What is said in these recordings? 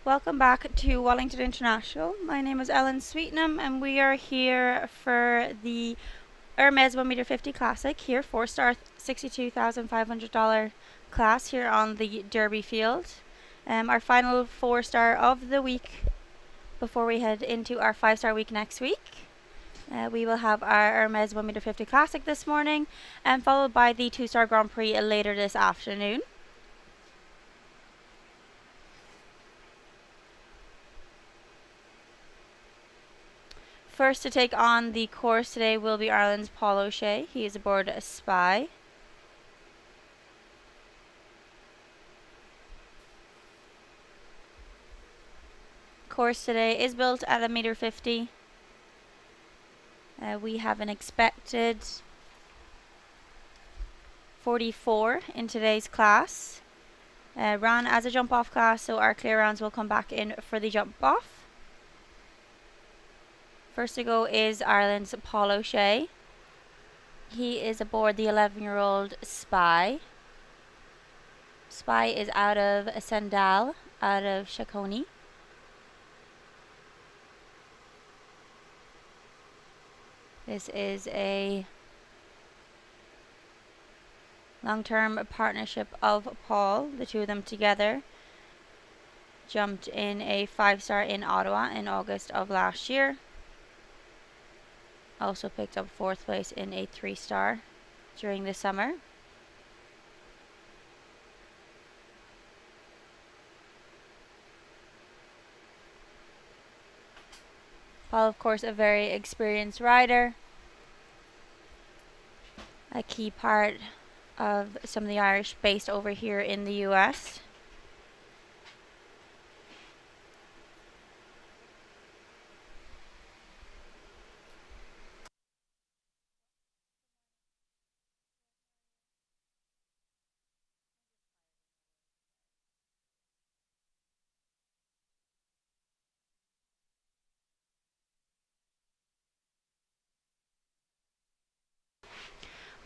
Welcome back to Wellington International. My name is Ellen Sweetenham and we are here for the Hermès 1.50 m Classic here, 4-star $62,500 class here on the Derby field. Our final 4-star of the week before we head into our 5-star week next week. We will have our Hermès 1.50 m Classic this morning and followed by the 2-star Grand Prix later this afternoon. First to take on the course today will be Ireland's Paul O'Shea. He is aboard a Spy. Course today is built at 1.50 m. We have an expected 44 in today's class. Ran as a jump off class, so our clear rounds will come back in for the jump off. First to go is Ireland's Paul O'Shea. He is aboard the 11-year-old Spy. Spy is out of Sandal, out of Shakoni. This is a long-term partnership of Paul. The two of them together jumped in a 5-star in Ottawa in August of last year. Also picked up 4th place in a 3-star during the summer. Paul, of course, a very experienced rider. A key part of some of the Irish based over here in the US.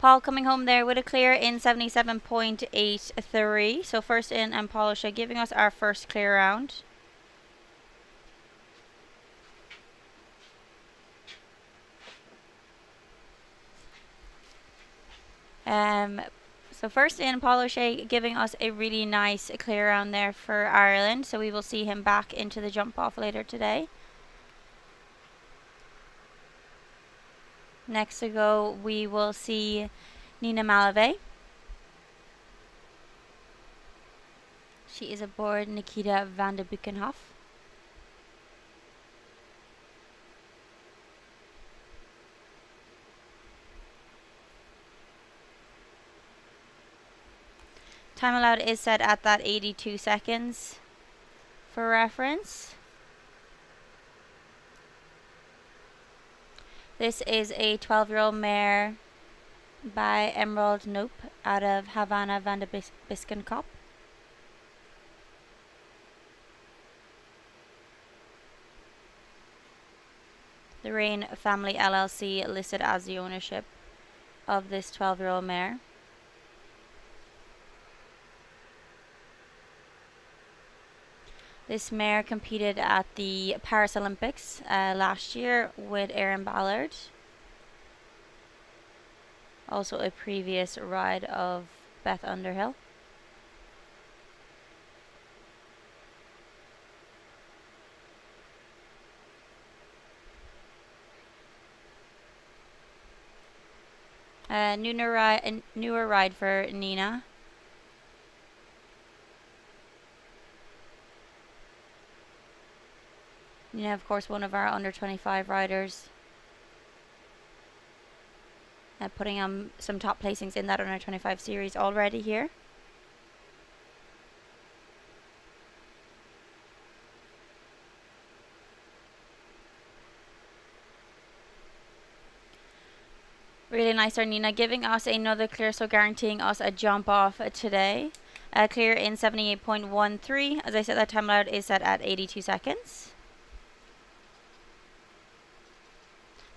Paul coming home there with a clear in 77.83. So first in and Paul O'Shea giving us our first clear round. So first in, Paul O'Shea giving us a really nice clear round there for Ireland. So we will see him back into the jump off later today. Next to go, we will see Nina Malavey. She is aboard Nikita van de Buchenhof. Time allowed is set at that 82 seconds for reference. This is a 12-year-old mare by Emerald Nope out of Havana van de Biskenkop. The Rain Family LLC listed as the ownership of this 12-year-old mare. This mare competed at the Paris Olympics last year with Erin Ballard. Also a previous ride of Beth Underhill. Newer ride for Nina. Nina, of course, one of our under 25 riders. Putting on some top placings in that under 25 series already here. Really nice, Nina, giving us another clear, so guaranteeing us a jump off today. Clear in 78.13. As I said, that time allowed is set at 82 seconds.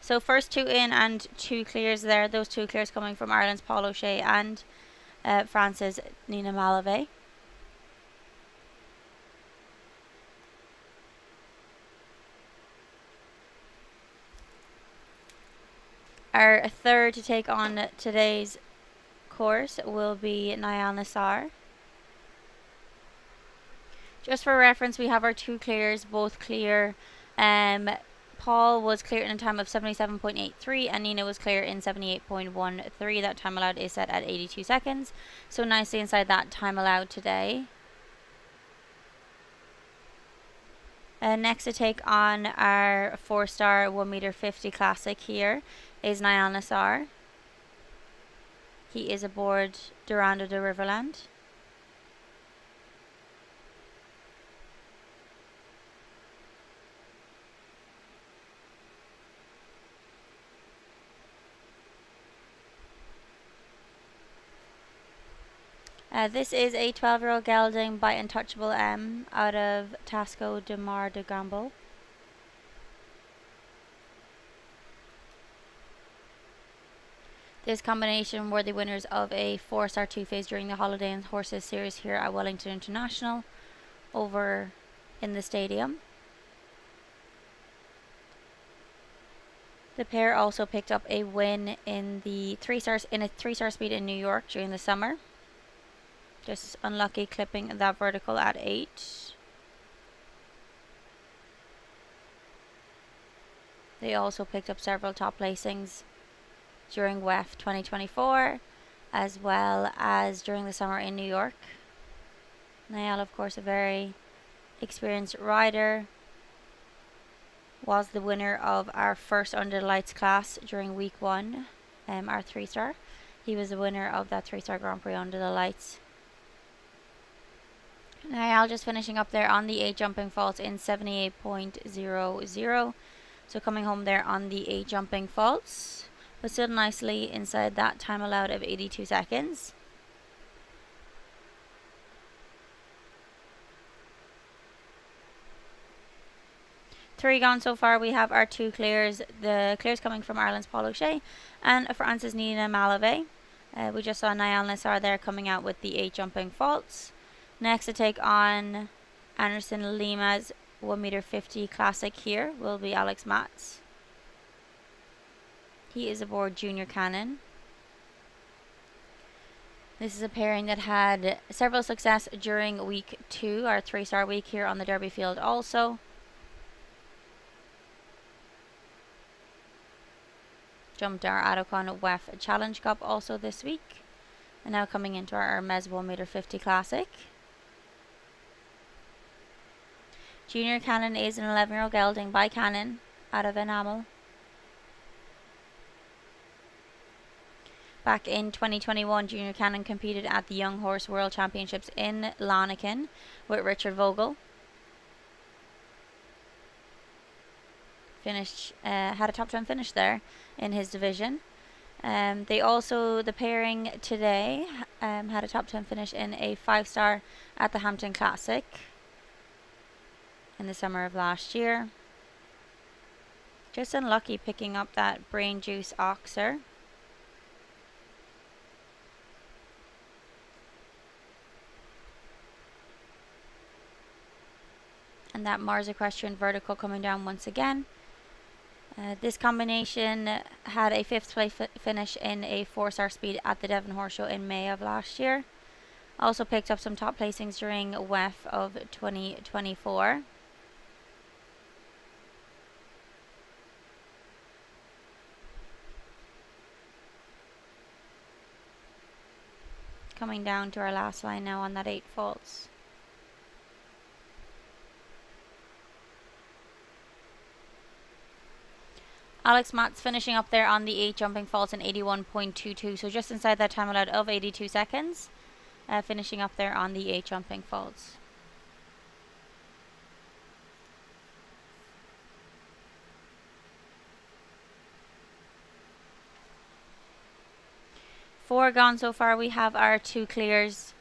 So first 2 in and 2 clears there. Those 2 clears coming from Ireland's Paul O'Shea and France's Nina Malavey. Our third to take on today's course will be Niall Nassar. Just for reference, we have our two clears, both clear. Paul was clear in a time of 77.83 and Nina was clear in 78.13. That time allowed is set at 82 seconds. So nicely inside that time allowed today. Next to take on our 4-star 1m50 classic here is Niall Nassar. He is aboard Durando de Riverland. This is a 12-year-old gelding by Untouchable M out of Tasco de Mar de Gamble. This combination were the winners of a 4-star 2-phase during the Holiday and Horses series here at Wellington International over in the stadium. The pair also picked up a win in the 3-star speed in New York during the summer. Just unlucky clipping that vertical at 8. They also picked up several top placings during WEF 2024, as well as during the summer in New York. Niall, of course, a very experienced rider, was the winner of our first Under the Lights class during week 1, our 3-star. He was the winner of that 3-star Grand Prix Under the Lights. Niall just finishing up there on the 8 jumping faults in 78.00. So coming home there on the 8 jumping faults, but still nicely inside that time allowed of 82 seconds. Three gone so far. We have our 2 clears. The clears coming from Ireland's Paul O'Shea and France's Nina Malave. We just saw Niall Nassar there coming out with the 8 jumping faults. Next to take on Anderson Lima's 1m50 classic here will be Alex Matz. He is aboard Junior Cannon. This is a pairing that had several success during week 2, our 3-star week here on the Derby field also. Jumped our Adocon WEF Challenge Cup also this week. And now coming into our Hermès 1m50 classic. Junior Cannon is an 11-year-old gelding by Cannon out of Enamel. Back in 2021, Junior Cannon competed at the Young Horse World Championships in Lanaken with Richard Vogel. Had a top 10 finish there in his division. The pairing today had a top 10 finish in a 5-star at the Hampton Classic in the summer of last year. Just unlucky picking up that Brain Juice Oxer. And that Mars Equestrian vertical coming down once again. This combination had a 5th place finish in a 4-star speed at the Devon Horse Show in May of last year. Also picked up some top placings during WEF of 2024. Coming down to our last line now on that 8 faults. Alex Matz finishing up there on the 8 jumping faults in 81.22, so just inside that time allowed of 82 seconds. Finishing up there on the 8 jumping faults. Four gone so far. We have our 2 clears.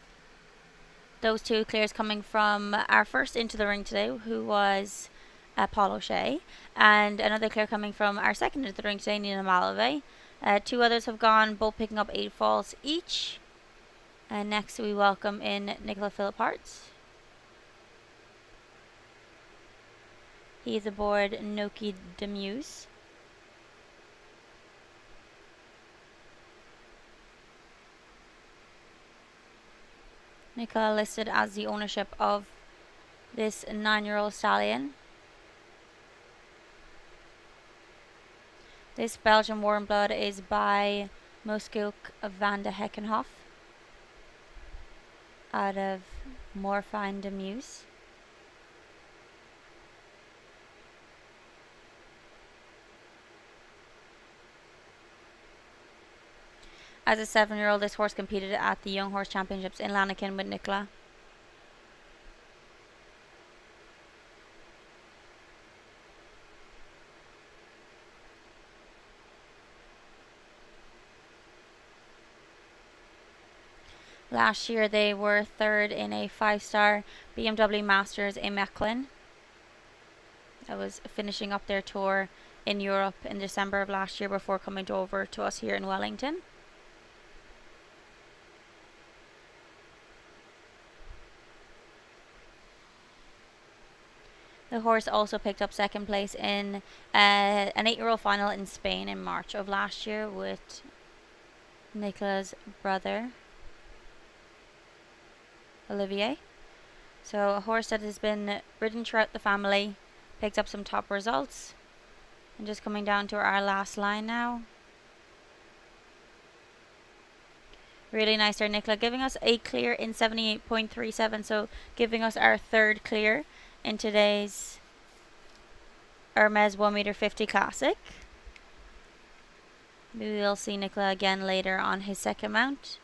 Those 2 clears coming from our first into the ring today, who was Paul O'Shea, and another clear coming from our second into the ring today, Nina Malave. 2 others have gone, both picking up 8 faults each. And next we welcome in Nicola Philippart. He is aboard Noki Demuse. Nicola listed as the ownership of this 9-year-old stallion. This Belgian Warm Blood is by Muskoek van de Heckenhof out of Morfijn de Meuse. As a 7-year-old, this horse competed at the Young Horse Championships in Lanaken with Nicola. Last year they were third in a 5-star BMW Masters in Mechelen. That was finishing up their tour in Europe in December of last year before coming over to us here in Wellington. The horse also picked up second place in an 8-year-old final in Spain in March of last year with Nicola's brother, Olivier. So a horse that has been ridden throughout the family, picked up some top results. And just coming down to our last line now. Really nice there, Nicola, giving us a clear in 78.37, so giving us our third clear in today's Hermès 1.50m Classic. Maybe we'll see Nicola again later on his second mount.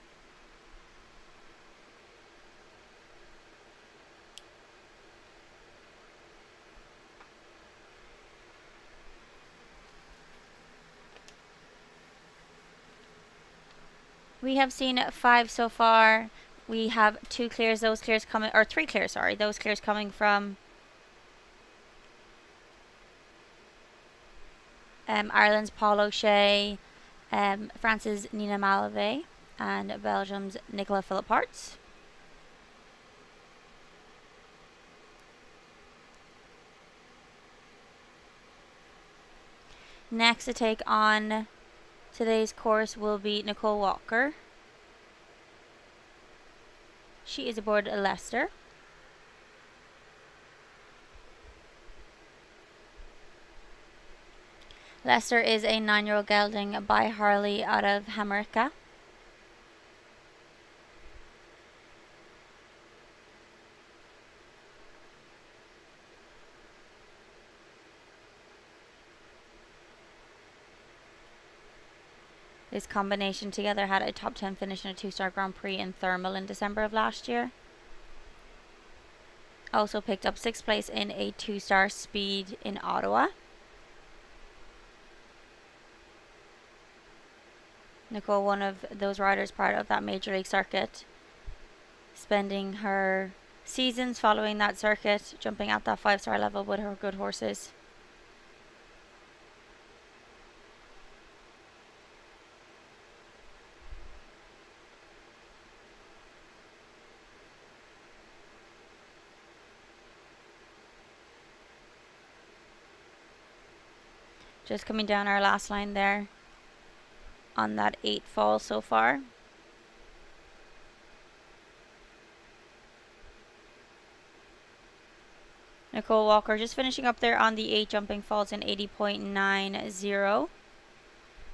We have seen 5 so far. We have 2 clears, those clears coming, or 3 clears, sorry, those clears coming from Ireland's Paul O'Shea, France's Nina Malvé, and Belgium's Nicola Philipp-Hartz. Next to take on today's course will be Nicole Walker. She is aboard Leicester. Leicester is a 9-year-old gelding by Harley out of America. This combination together had a top 10 finish in a 2-star Grand Prix in Thermal in December of last year. Also picked up 6th place in a 2-star Speed in Ottawa. Nicole, one of those riders part of that Major League circuit, spending her seasons following that circuit, jumping at that 5-star level with her good horses. Just coming down our last line there on that 8 fall so far. Nicole Walker just finishing up there on the 8 jumping falls in 80.90.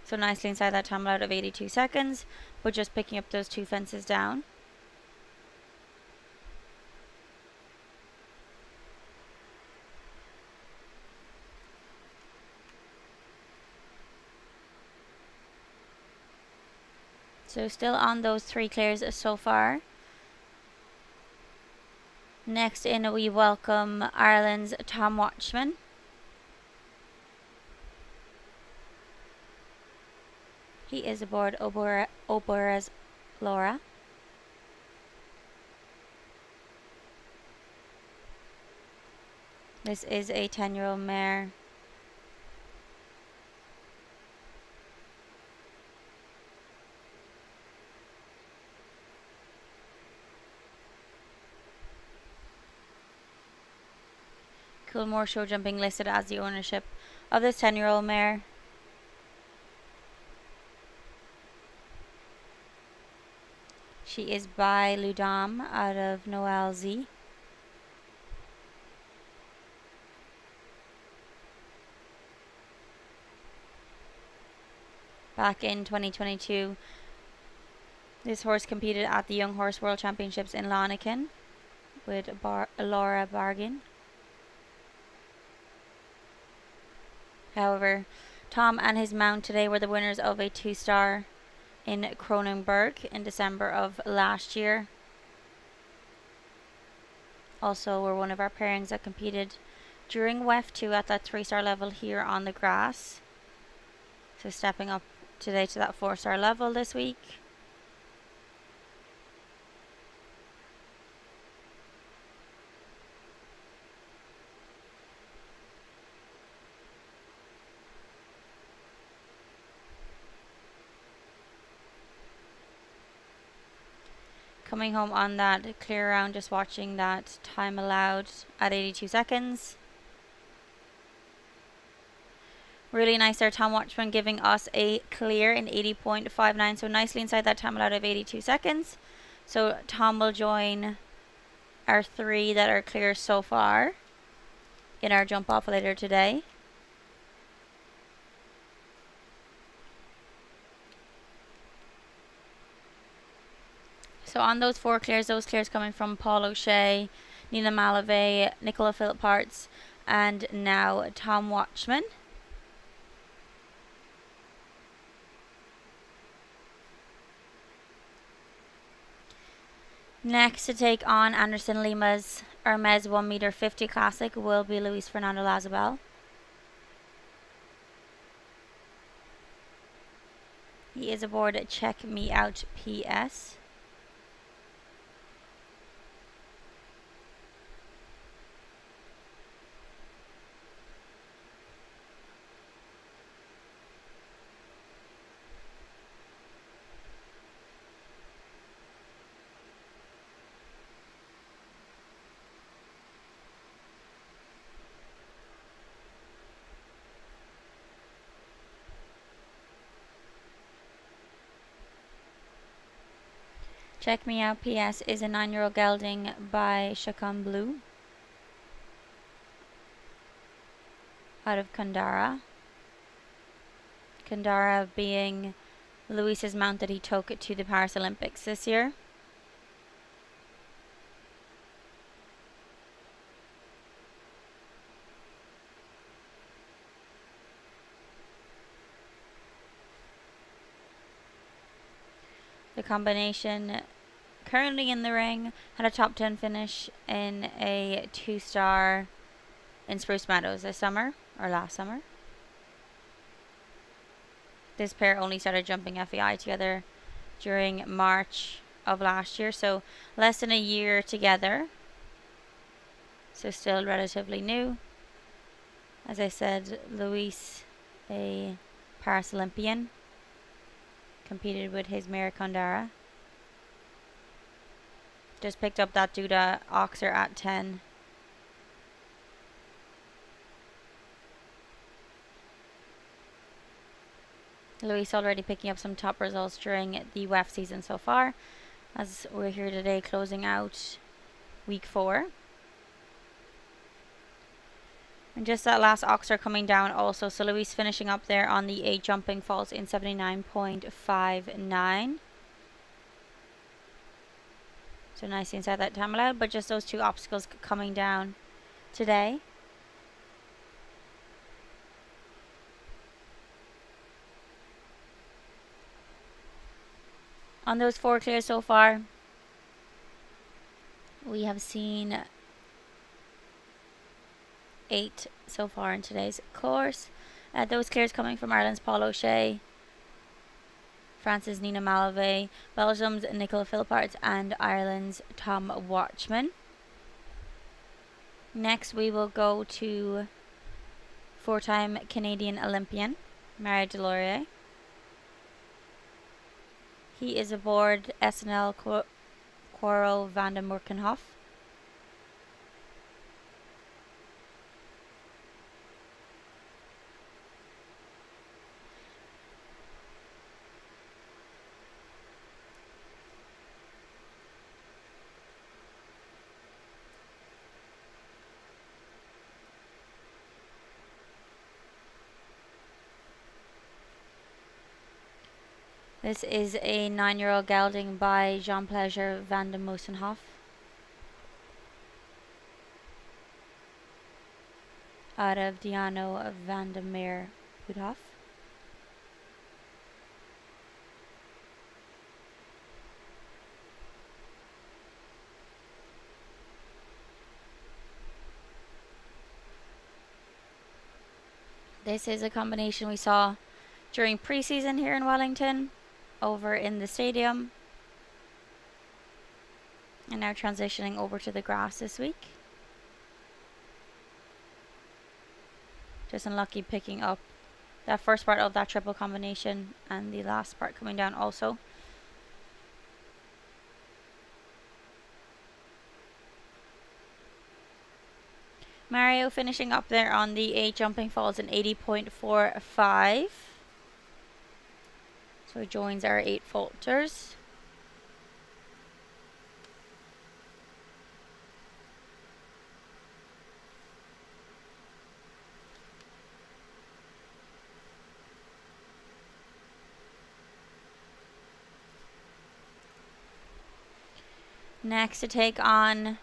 So nicely inside that time out of 82 seconds, but just picking up those 2 fences down. So still on those 3 clears so far. Next in we welcome Ireland's Tom Watchman. He is aboard Obora's Laura. This is a 10-year-old mare. Coolmore Show Jumping listed as the ownership of this 10-year-old mare. She is by Ludam out of Noel Z. Back in 2022, this horse competed at the Young Horse World Championships in Lonican with Laura Bargain. However, Tom and his mount today were the winners of a 2-star in Kronenberg in December of last year. Also were one of our pairings that competed during WEF2 at that 3-star level here on the grass. So stepping up today to that 4-star level this week. Coming home on that clear round, just watching that time allowed at 82 seconds. Really nice there, Tom Watchman giving us a clear in 80.59, so nicely inside that time allowed of 82 seconds. So Tom will join our 3 that are clear so far in our jump off later today. So on those 4 clears, those clears coming from Paul O'Shea, Nina Malavey, Nicola Philip-Parts, and now Tom Watchman. Next to take on Anderson Lima's Hermès 1.50m Classic will be Luis Fernando Lazabel. He is aboard Check Me Out PS. Check Me Out PS is a 9-year-old gelding by Chacon Blue out of Kandara. Kandara being Luis's mount that he took to the Paris Olympics this year. The combination currently in the ring had a top 10 finish in a 2-star in Spruce Meadows this summer, or last summer. This pair only started jumping FEI together during March of last year, so less than a year together. So still relatively new. As I said, Luis, a Paris Olympian, competed with his mare Kandara. Just picked up that Duda Oxer at 10. Luis already picking up some top results during the WEF season so far, as we're here today closing out week 4. And just that last Oxer coming down also, so Luis finishing up there on the 8 jumping falls in 79.59. So nicely inside that time allowed, but just those 2 obstacles coming down today. On those 4 clears so far, we have seen 8 so far in today's course. Those clears coming from Ireland's Paul O'Shea, France's Nina Malavey, Belgium's Nicola Philip-Parts, and Ireland's Tom Watchman. Next we will go to 4-time Canadian Olympian Mario Delorier. He is aboard SNL Quoro van den Murkenhof. This is a 9-year-old gelding by Jean Pleasure van de Moosenhof out of Diano van der Meer Hoedhof. This is a combination we saw during pre-season here in Wellington, over in the stadium, and now transitioning over to the grass this week. Just unlucky picking up that first part of that triple combination and the last part coming down also. Mario finishing up there on the 8 jumping falls in 80.45. So he joins our 8 falters. Next to take on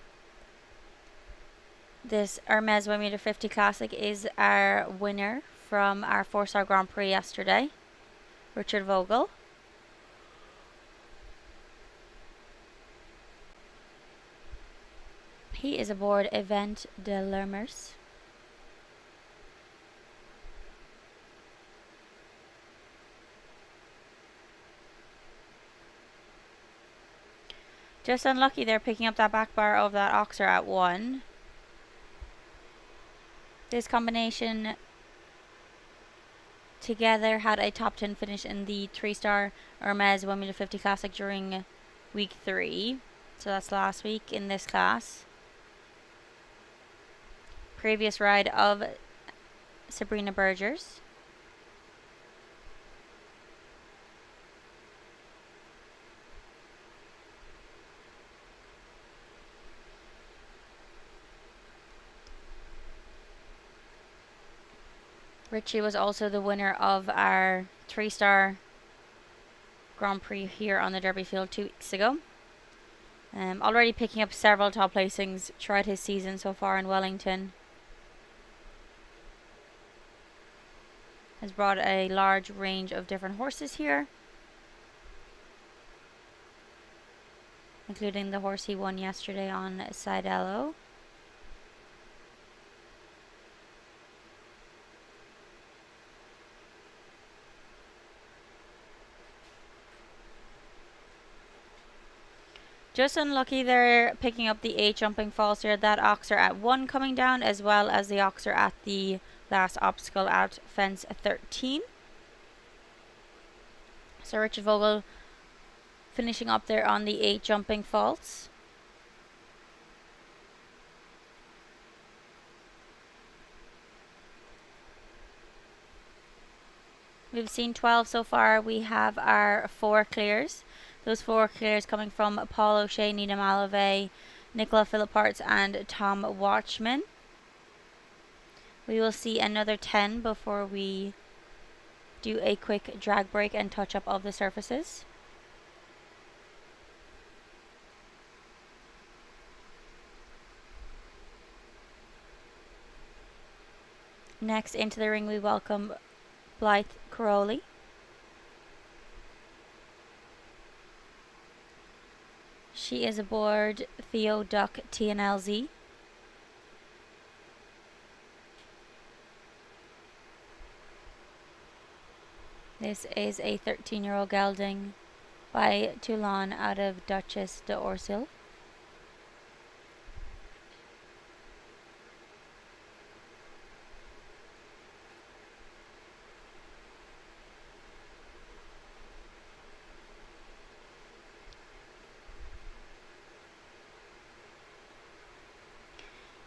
this Hermès 1.50m Classic is our winner from our 4-star Grand Prix yesterday, Richard Vogel. He is aboard Event de Lermers. Just unlucky there picking up that back bar of that Oxer at 1. This combination together had a top 10 finish in the 3-star Hermès 1.50m Classic during week 3. So that's last week in this class. Previous ride of Sabrina Bergers. Richie was also the winner of our 3-star Grand Prix here on the Derby field 2 weeks ago. Already picking up several top placings throughout his season so far in Wellington. Has brought a large range of different horses here, including the horse he won yesterday on Sidello. Just unlucky they're picking up the 8 jumping falls here. That Oxer at 1 coming down, as well as the Oxer at the last obstacle at fence 13. So Richard Vogel finishing up there on the 8 jumping falls. We've seen 12 so far. We have our 4 clears. Those 4 clears coming from Paul O'Shea, Nina Malave, Nicola Philipparts and Tom Watchman. We will see another 10 before we do a quick drag break and touch up of the surfaces. Next into the ring we welcome Blythe Crowley. She is aboard Theo Duck TNLZ. This is a 13-year-old gelding by Toulon out of Duchess de Orsil.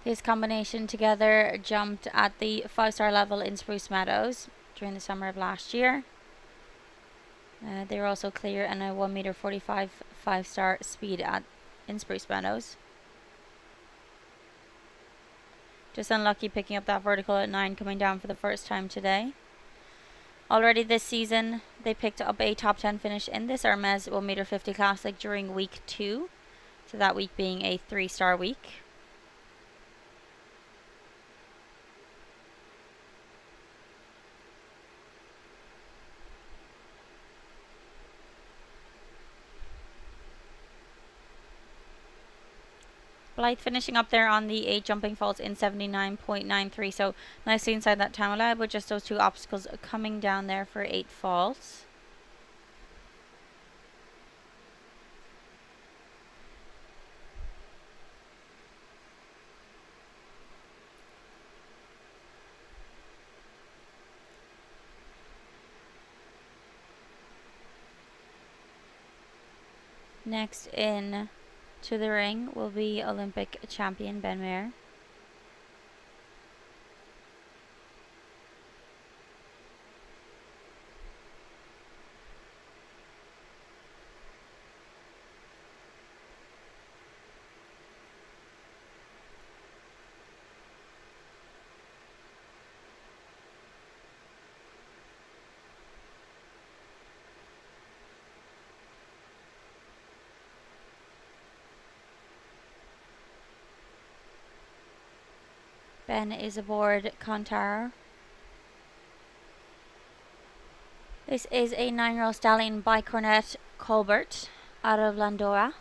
This combination together jumped at the 5-star level in Spruce Meadows during the summer of last year. They were also clear in a 1.45m 5-star speed in Spruce Meadows. Just unlucky picking up that vertical at 9 coming down for the first time today. Already this season, they picked up a top 10 finish in this Hermès 1m50 Classic during week 2. So that week being a 3-star week. Blythe finishing up there on the 8 jumping faults in 79.93, so nicely inside that time allowed, with just those 2 obstacles coming down there for 8 faults. Next in to the ring will be Olympic champion Ben Mayer. Ben is aboard Contar. This is a 9-year-old stallion by Cornet Colbert out of Landora.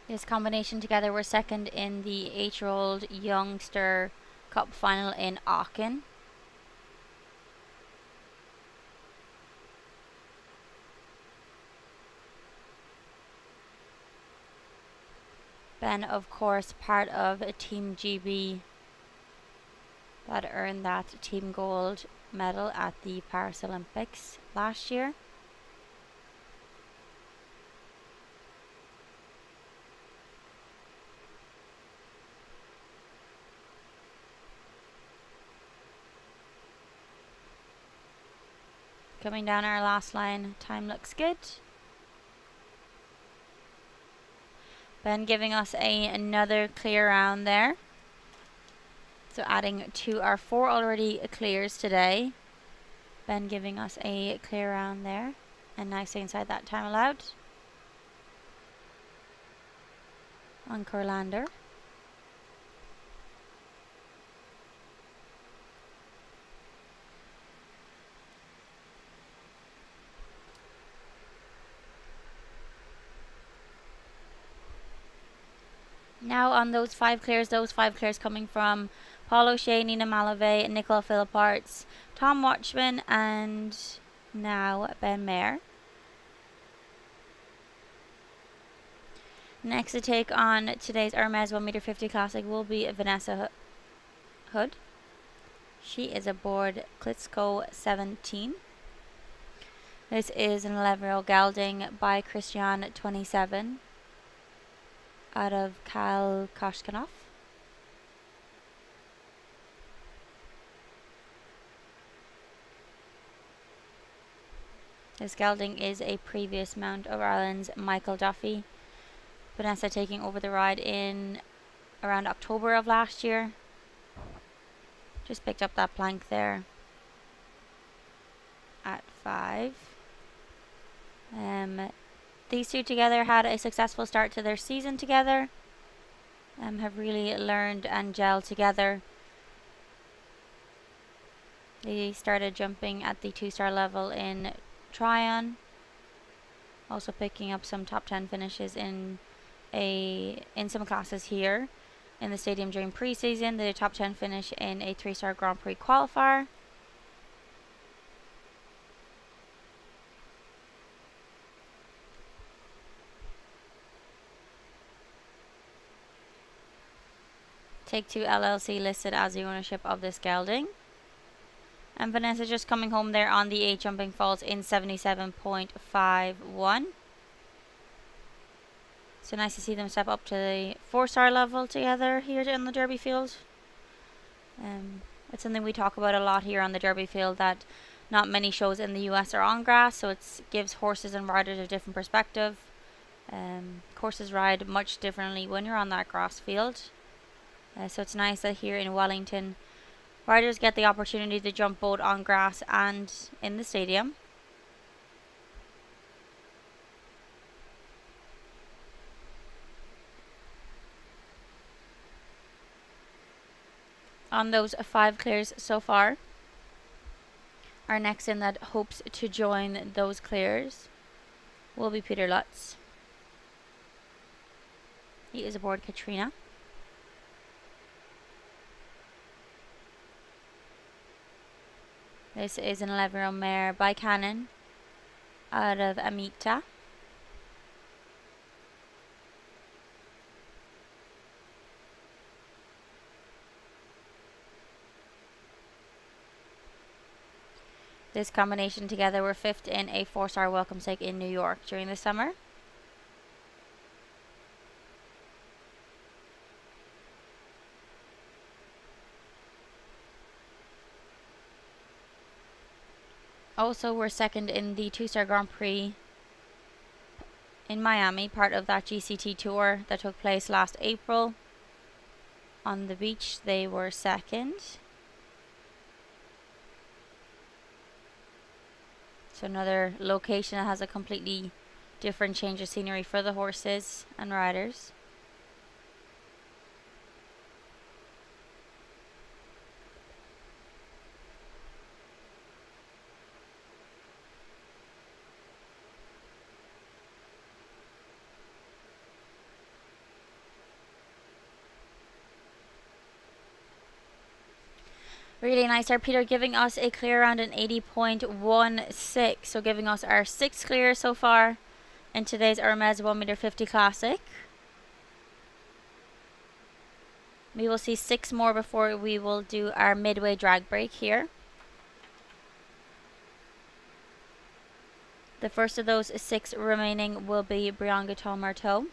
This combination together were second in the 8-year-old youngster Cup final in Aachen. Ben, of course, part of Team GB that earned that team gold medal at the Paris Olympics last year. Coming down our last line, time looks good. Ben giving us another clear round there. So adding to our 4 already clears today. Ben giving us a clear round there. And nicely inside that time allowed. On Corlander. Now on those 5 clears coming from Paul O'Shea, Nina Malave, Nicola Philipparts, Tom Watchman, and now Ben Mayer. Next to take on today's Hermès 1m50 Classic will be Vanessa Hood. She is aboard Klitschko 17. This is an 11-year-old gelding by Christian 27. Out of Kyle Koshkanov. This gelding is a previous mount of Ireland's Michael Duffy. Vanessa taking over the ride in around October of last year. Just picked up that plank there at 5. These two together had a successful start to their season together. Have really learned and gelled together. They started jumping at the 2-star level in Tryon. Also picking up some top 10 finishes in some classes here in the stadium during pre-season. They did a top 10 finish in a 3-star Grand Prix qualifier. Take Two LLC listed as the ownership of this gelding. And Vanessa just coming home there on the 8 jumping faults in 77.51. So nice to see them step up to the 4-star level together here in the Derby field. It's something we talk about a lot here on the Derby field, that not many shows in the US are on grass, so it gives horses and riders a different perspective. Horses ride much differently when you're on that grass field. So it's nice that here in Wellington, riders get the opportunity to jump both on grass and in the stadium. On those 5 clears so far, our next in that hopes to join those clears will be Peter Lutz. He is aboard Katrina. This is an 11-year-old mare by Cannon out of Amita. This combination together were 5th in a 4-star welcome stake in New York during the summer. Also were 2nd in the 2-star Grand Prix in Miami, part of that GCT tour that took place last April. On the beach they were 2nd. So another location that has a completely different change of scenery for the horses and riders. Really nice there, Peter, giving us a clear around an 80.16, so giving us our 6th clear so far in today's Hermès 1m50 Classic. We will see 6 more before we will do our midway drag break here. The first of those 6 remaining will be Brianne Gauthier-Marteau.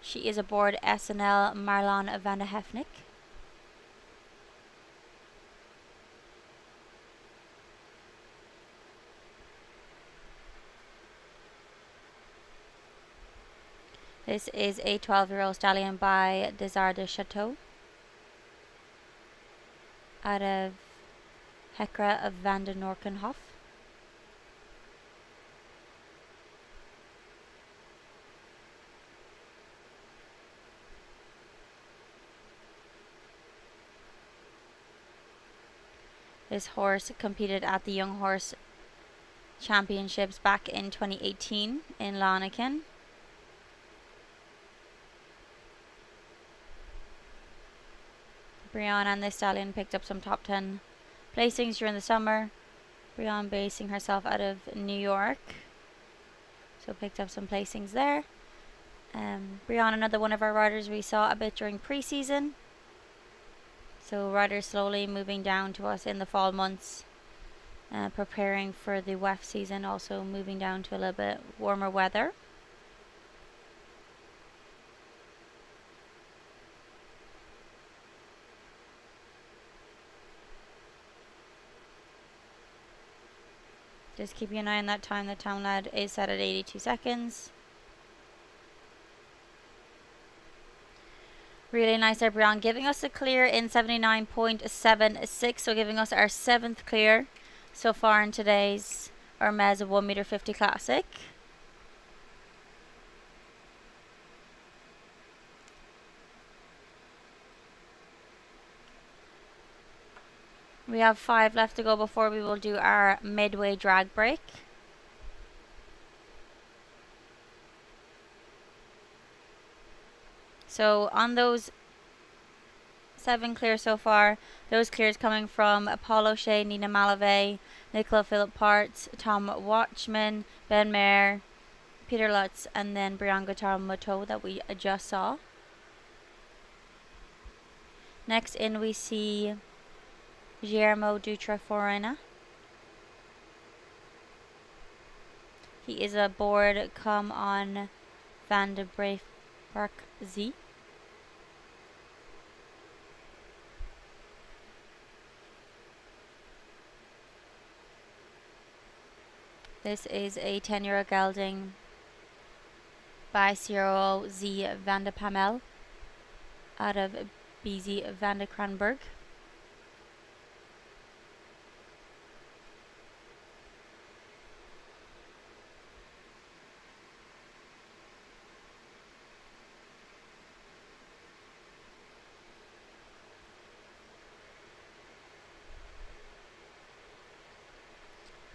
She is aboard SNL Marlon van de Hefnik. This is a 12-year-old stallion by Desire de Chateau out of Hekra of van den Norkenhof. This horse competed at the Young Horse Championships back in 2018 in Lanaken. Brianne and this stallion picked up some top 10 placings during the summer. Brianne basing herself out of New York, so picked up some placings there. Brianne, another one of our riders we saw a bit during pre-season. So riders slowly moving down to us in the fall months, preparing for the WEF season, also moving down to a little bit warmer weather. Just keeping an eye on that time. The time lad is set at 82 seconds. Really nice there, Brianne, giving us a clear in 79.76, so giving us our 7th clear so far in today's Hermès 1m50 Classic. We have 5 left to go before we will do our midway drag break. So on those 7 clears so far, those clears coming from Paul O'Shea, Nina Malavey, Nicola Philip Parts, Tom Watchman, Ben Mayer, Peter Lutz, and then Brianne Gauthier-Marteau that we just saw. Next in we see Guillermo Dutra Forena. He is aboard Come On Van de Park Z. This is a 10-euro gelding by Cyril Z. van de Pamel out of BZ van de Kranberg.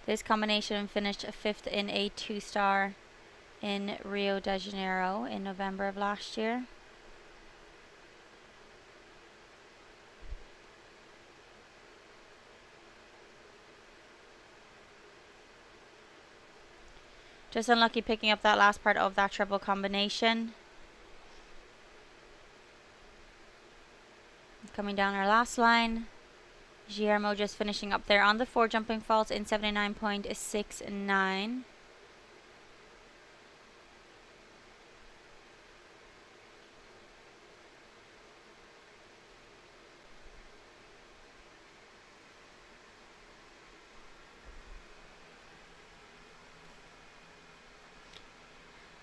This combination finished 5th in a 2-star in Rio de Janeiro in November of last year. Just unlucky picking up that last part of that triple combination. Coming down our last line. Guillermo just finishing up there on the 4 jumping faults in 79.69.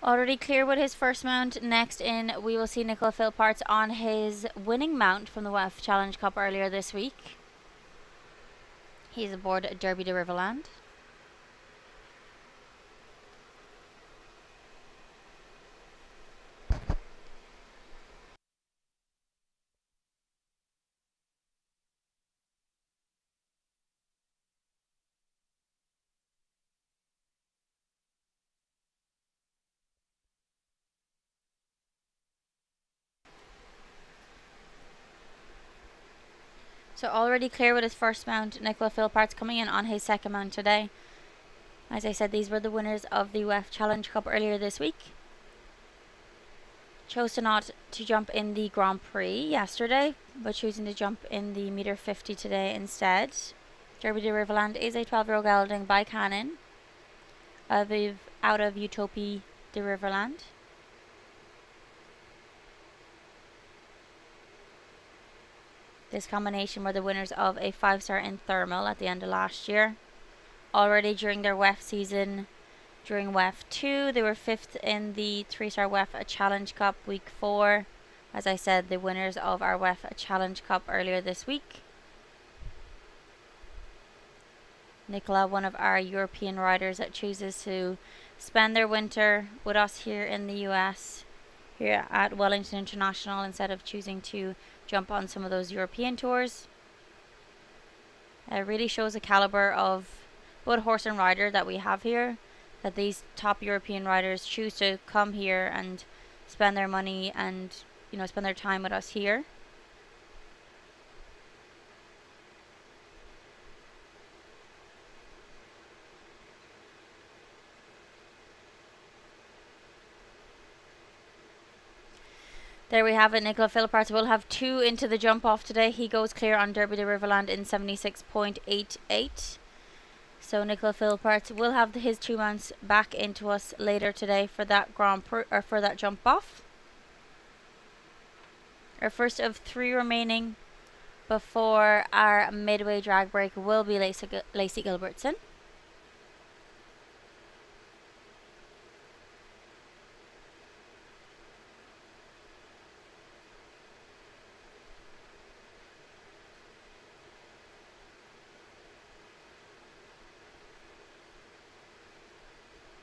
Already clear with his first mount. Next in, we will see Nicola Philparts on his winning mount from the WEF Challenge Cup earlier this week. He's aboard Derby de Riverland. So already clear with his first mount, Nicola Philparts coming in on his second mount today. As I said, these were the winners of the WEF Challenge Cup earlier this week. Chose not to jump in the Grand Prix yesterday, but choosing to jump in the meter 50 today instead. Derby de Riverland is a 12-year-old gelding by Cannon out of Utopie de Riverland. This combination were the winners of a 5-star in Thermal at the end of last year. Already during their WEF season, during WEF 2, they were 5th in the 3-star WEF Challenge Cup week 4. As I said, the winners of our WEF Challenge Cup earlier this week. Nicola, one of our European riders that chooses to spend their winter with us here in the US, here at Wellington International, instead of choosing to jump on some of those European tours. It really shows the caliber of both horse and rider that we have here, that these top European riders choose to come here and spend their money and, you know, spend their time with us here. There we have it. Nicola Philparts will have 2 into the jump off today. He goes clear on Derby de Riverland in 76.88. So Nicola Philparts will have his 2 mounts back into us later today for that Grand Prix, or for that jump off. Our first of 3 remaining before our midway drag break will be Lacey Gilbertson.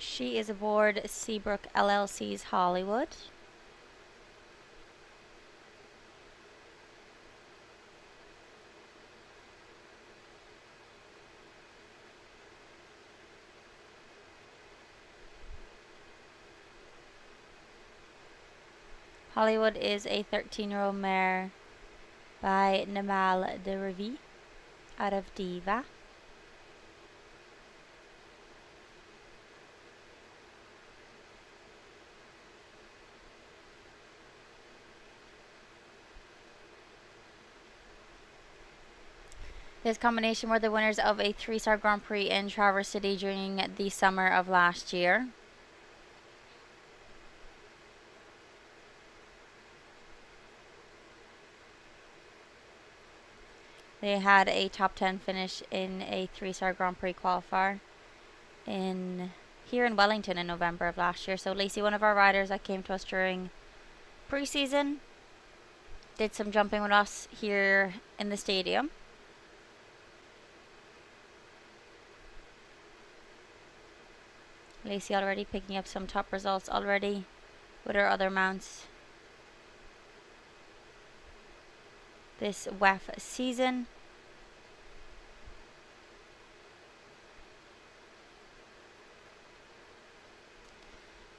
She is aboard Seabrook LLC's Hollywood. Hollywood is a 13-year-old mare by Namal de Revie out of Diva. This combination were the winners of a 3-star Grand Prix in Traverse City during the summer of last year. They had a top 10 finish in a 3-star Grand Prix qualifier here in Wellington in November of last year. So Lacey, one of our riders that came to us during pre-season, did some jumping with us here in the stadium. Lacey already picking up some top results already with her other mounts this WEF season.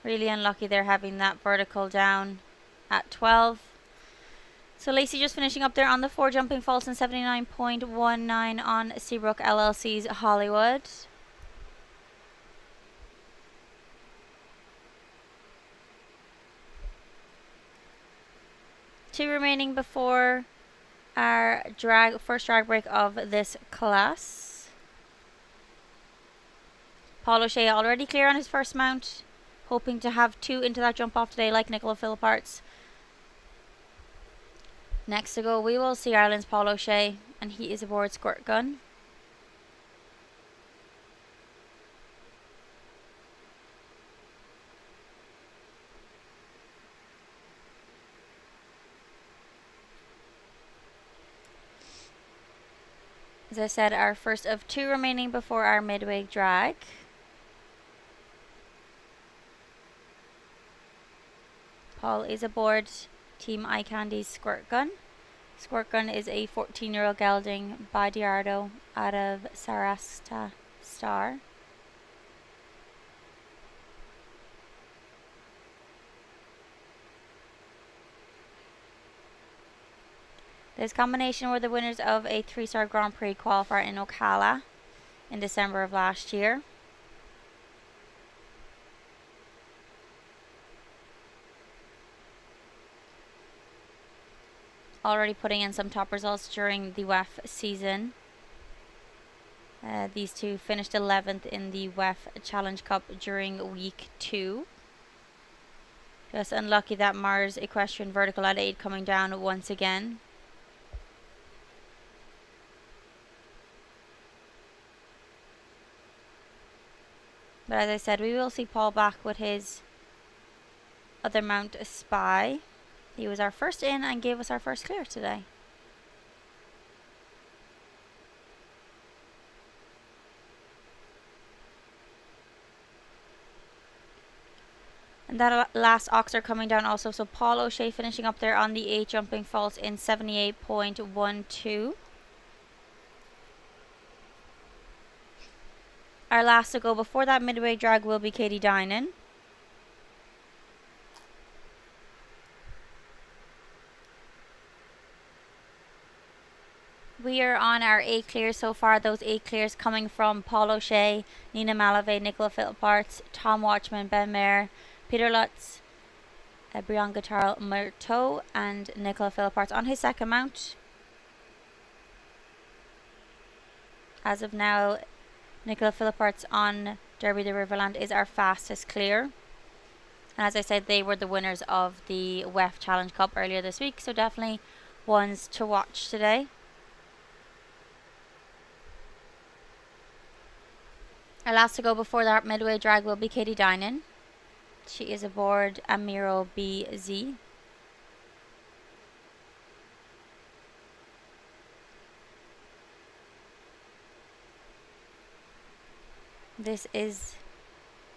Really unlucky they're having that vertical down at 12. So Lacey just finishing up there on the 4 jumping faults in 79.19 on Seabrook LLC's Hollywood. Two remaining before our first drag break of this class. Paul O'Shea already clear on his first mount, hoping to have 2 into that jump off today like Nicola Philipparts. Next to go we will see Ireland's Paul O'Shea, and he is aboard Squirt Gun. As I said, our first of 2 remaining before our midway drag. Paul is aboard Team Eye Candy's Squirt Gun. Squirt Gun is a 14-year-old gelding by Diardo out of Sarasta Star. This combination were the winners of a 3-star Grand Prix qualifier in Ocala in December of last year. Already putting in some top results during the WEF season. These two finished 11th in the WEF Challenge Cup during week 2. Just unlucky that Mars Equestrian vertical at 8 coming down once again. But as I said, we will see Paul back with his other mount, Spy. He was our first in and gave us our first clear today. And that last oxer coming down also. So Paul O'Shea finishing up there on the 8 jumping faults in 78.12. Our last to go before that midway drag will be Katie Dinan. We are on our 8 clears so far. Those 8 clears coming from Paul O'Shea, Nina Malavey, Nicola Philipparts, Tom Watchman, Ben Mayer, Peter Lutz, Brian Guitar Murto, and Nicola Philipparts on his second mount. As of now, Nicola Philipparts on Derby the Riverland is our fastest clear. And as I said, they were the winners of the WEF Challenge Cup earlier this week, so definitely ones to watch today. Our last to go before that midway drag will be Katie Dinan. She is aboard Amiro BZ. This is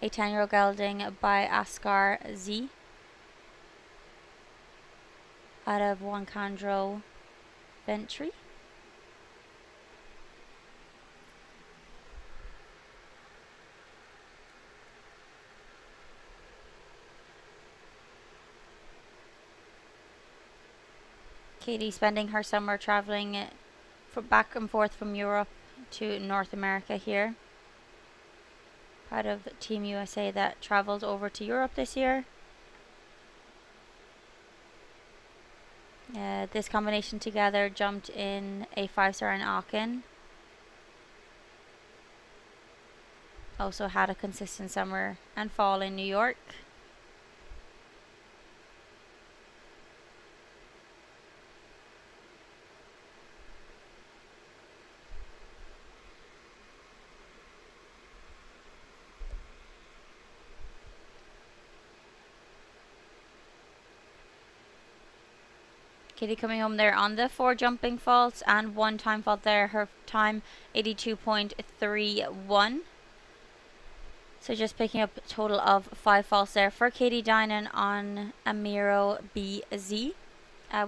a 10-year-old gelding by Ascar Z out of Wancandro Ventry. Katie spending her summer traveling back and forth from Europe to North America here. Part of Team USA that travels over to Europe this year. This combination together jumped in a 5-star in Aachen. Also had a consistent summer and fall in New York. Katie coming home there on the 4 jumping faults and 1 time fault there. Her time 82.31. So just picking up a total of 5 faults there for Katie Dinan on Amiro BZ.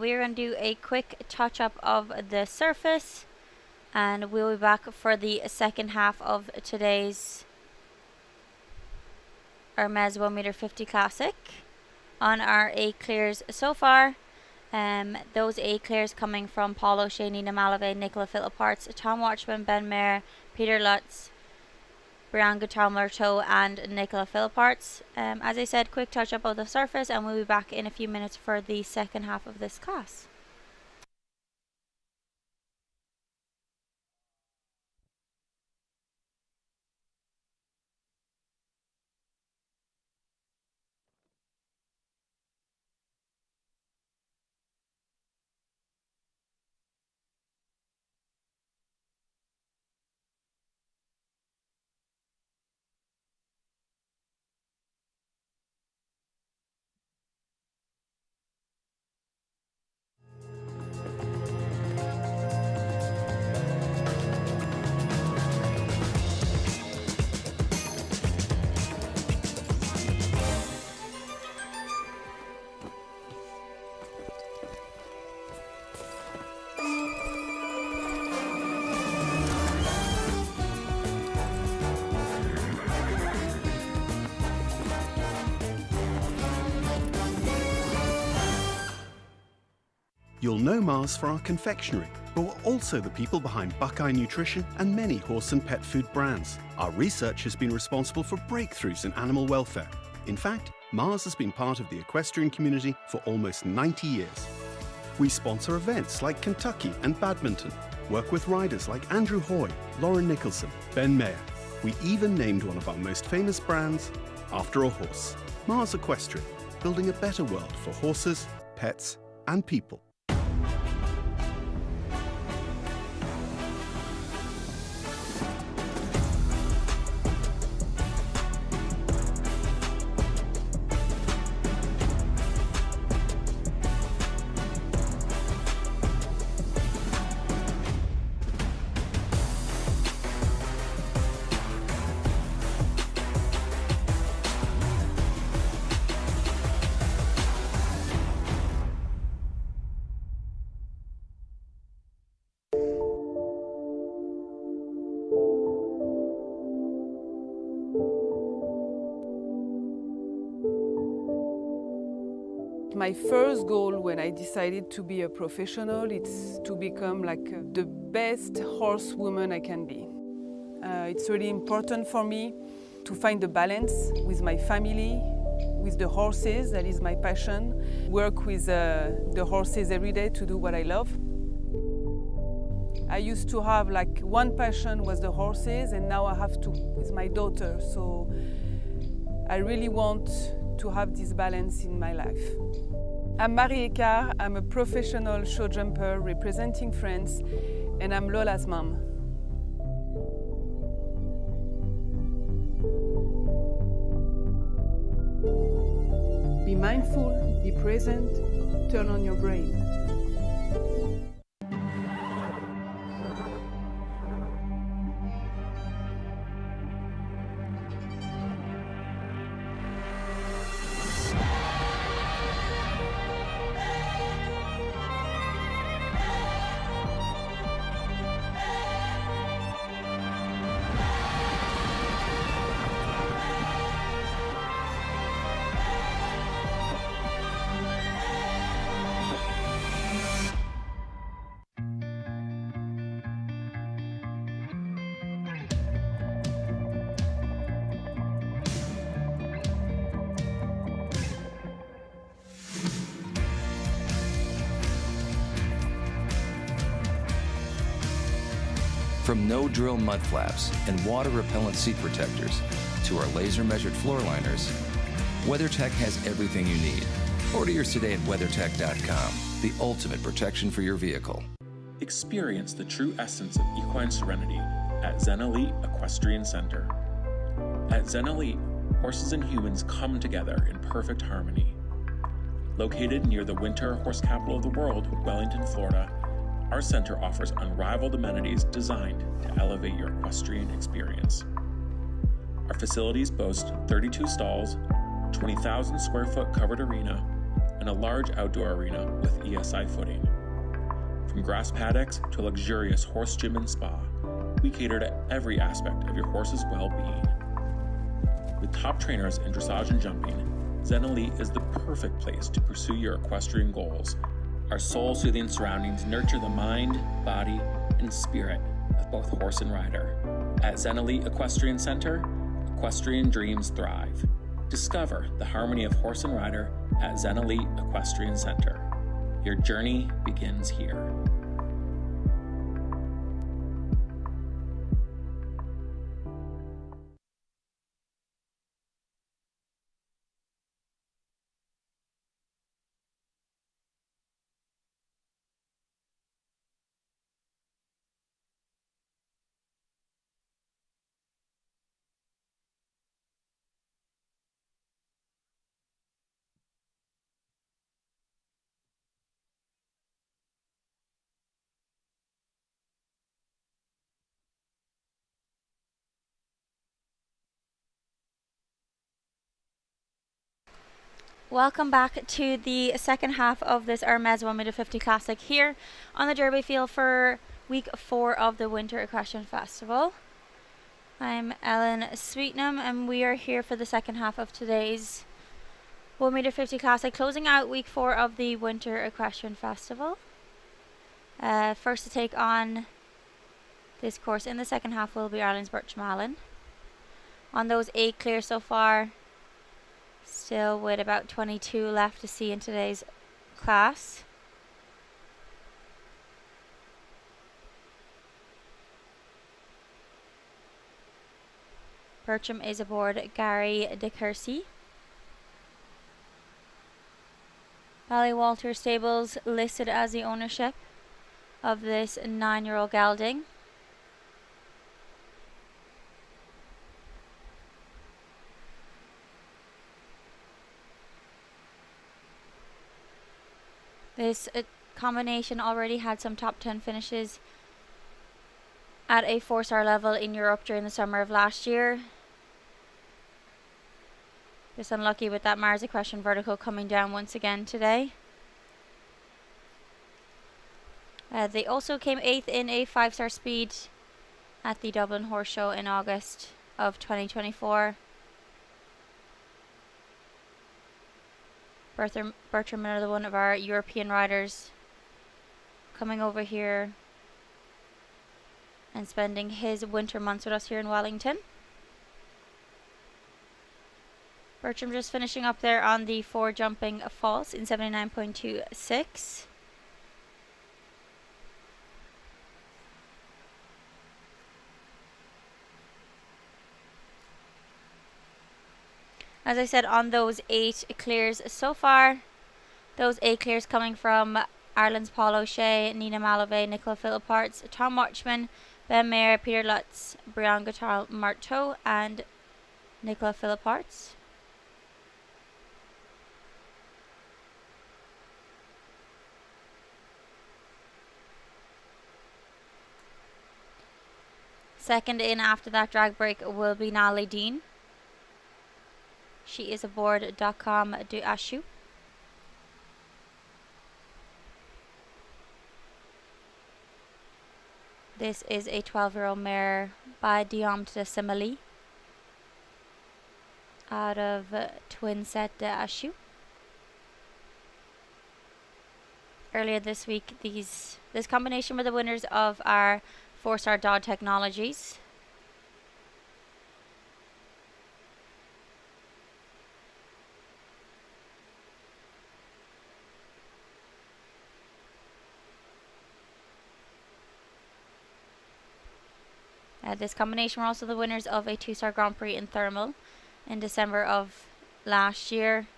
We are going to do a quick touch up of the surface, and we'll be back for the second half of today's Hermès 1m50 Classic on our A clears so far. Those A clears coming from Paul O'Shea, Nina Malave, Nicola Philipparts, Tom Watchman, Ben Mayer, Peter Lutz, Brianga Tomlerto and Nicola Philipparts. As I said, quick touch up of the surface, and we'll be back in a few minutes for the second half of this class. You'll know Mars for our confectionery, but we're also the people behind Buckeye Nutrition and many horse and pet food brands. Our research has been responsible for breakthroughs in animal welfare. In fact, Mars has been part of the equestrian community for almost 90 years. We sponsor events like Kentucky and badminton, work with riders like Andrew Hoy, Lauren Nicholson, Ben Mayer. We even named one of our most famous brands after a horse. Mars Equestrian, building a better world for horses, pets, and people. My first goal when I decided to be a professional is to become like the best horsewoman I can be. It's really important for me to find the balance with my family, with the horses, that is my passion. Work with the horses every day to do what I love. I used to have like one passion was the horses, and now I have two with my daughter. So I really want to have this balance in my life. I'm Marie Ecart, I'm a professional show jumper representing France, and I'm Lola's mom. Be mindful, be present, turn on your brain. From no-drill mud flaps and water-repellent seat protectors to our laser-measured floor liners, WeatherTech has everything you need. Order yours today at WeatherTech.com, the ultimate protection for your vehicle. Experience the true essence of equine serenity at Zen Elite Equestrian Center. At Zen Elite, horses and humans come together in perfect harmony. Located near the winter horse capital of the world, Wellington, Florida, our center offers unrivaled amenities designed to elevate your equestrian experience. Our facilities boast 32 stalls, 20,000 square foot covered arena, and a large outdoor arena with ESI footing. From grass paddocks to a luxurious horse gym and spa, we cater to every aspect of your horse's well-being. With top trainers in dressage and jumping, Zen Elite is the perfect place to pursue your equestrian goals. Our soul-soothing surroundings nurture the mind, body, and spirit of both horse and rider. At Zen Elite Equestrian Center, equestrian dreams thrive. Discover the harmony of horse and rider at Zen Elite Equestrian Center. Your journey begins here. Welcome back to the second half of this Hermès 1m50 Classic here on the Derby field for week 4 of the Winter Equestrian Festival. I'm Ellen Sweetnam and we are here for the second half of today's 1m50 Classic, closing out week 4 of the Winter Equestrian Festival. First to take on this course in the second half will be Ireland's Bertram Allen. On those 8 clear so far, still with about 22 left to see in today's class. Bertram is aboard Gary de Courcy. Ballywalter Stables listed as the ownership of this 9-year-old gelding. This combination already had some top 10 finishes at a 4-star level in Europe during the summer of last year. Just unlucky with that Mars Equestrian vertical coming down once again today. They also came 8th in a 5-star speed at the Dublin Horse Show in August of 2024. Bertram, another one of our European riders, coming over here and spending his winter months with us here in Wellington. Bertram just finishing up there on the 4 jumping false in 79.26. As I said, on those 8 clears so far, those 8 clears coming from Ireland's Paul O'Shea, Nina Malovey, Nicola Philipparts, Tom Watchman, Ben Mayer, Peter Lutz, Brian Gotthard Marteau, and Nicola Philipparts. Second in after that drag break will be Natalie Dean. She is aboard .com du Ashu. This is a 12-year-old mare by Diomte de Simili out of Twin Set de Ashu. Earlier this week, this combination were the winners of our 4-star Dodd Technologies. This combination were also the winners of a 2-star Grand Prix in Thermal in December of last year.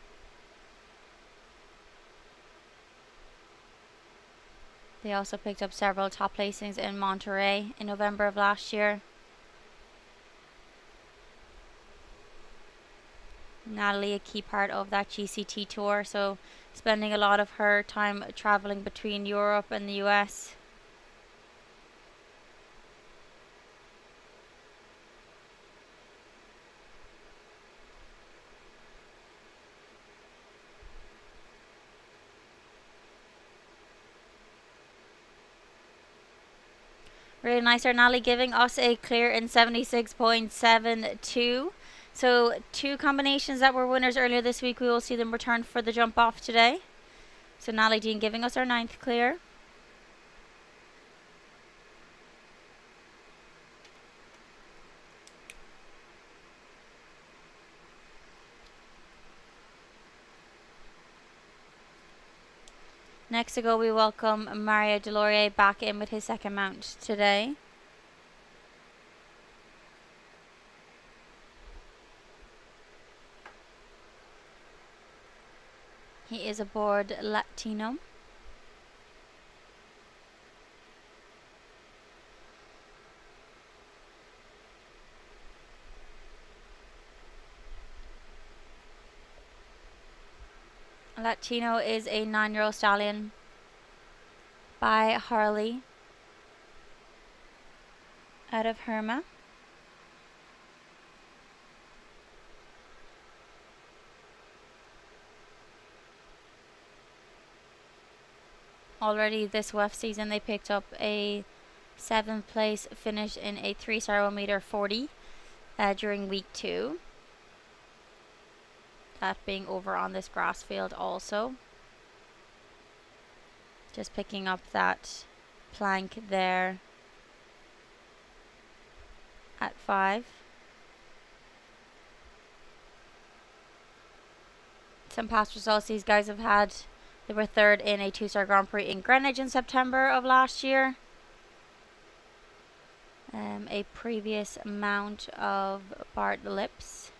They also picked up several top placings in Monterey in November of last year. Natalie, a key part of that GCT tour, so spending a lot of her time traveling between Europe and the US. Really nice, Natalie, giving us a clear in 76.72. So 2 combinations that were winners earlier this week, we will see them return for the jump off today. So Natalie Dean giving us our 9th clear. Next to go, we welcome Mario Delorier back in with his 2nd mount today. He is aboard Latino. Latino is a 9-year-old stallion by Harley out of Hermès. Already this WEF season, they picked up a 7th place finish in a 3-star 1m40 during week 2. That being over on this grass field also. Just picking up that plank there at 5. Some past results these guys have had. They were 3rd in a 2-star Grand Prix in Greenwich in September of last year. A previous mount of Bart Lips.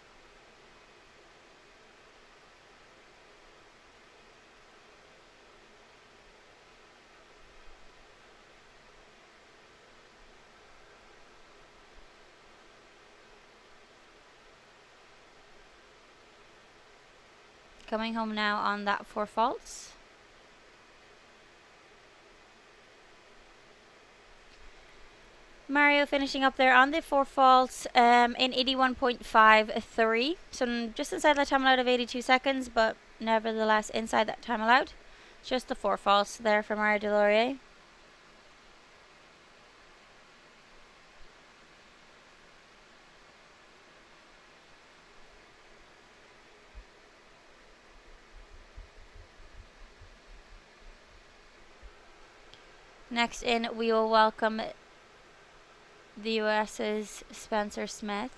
Coming home now on that 4 faults. Mario finishing up there on the 4 faults in 81.53. So just inside that time allowed of 82 seconds, but nevertheless inside that time allowed. Just the 4 faults there for Mario Delorier. Next in, we will welcome the US's Spencer Smith.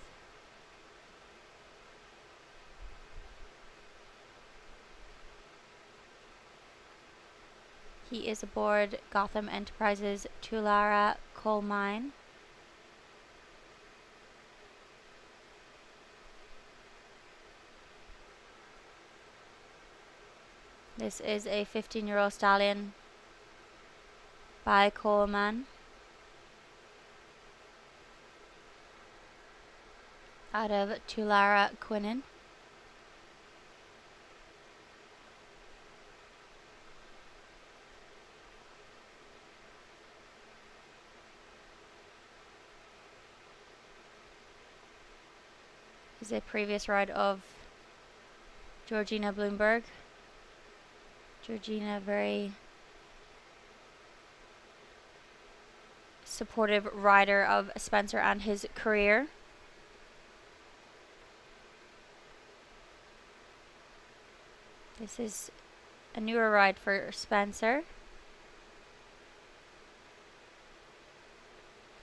He is aboard Gotham Enterprises Tulare coal mine. This is a 15-year-old stallion by Coleman out of Tulare Quinnen. This is a previous ride of Georgina Bloomberg. Georgina, very supportive rider of Spencer and his career. This is a newer ride for Spencer.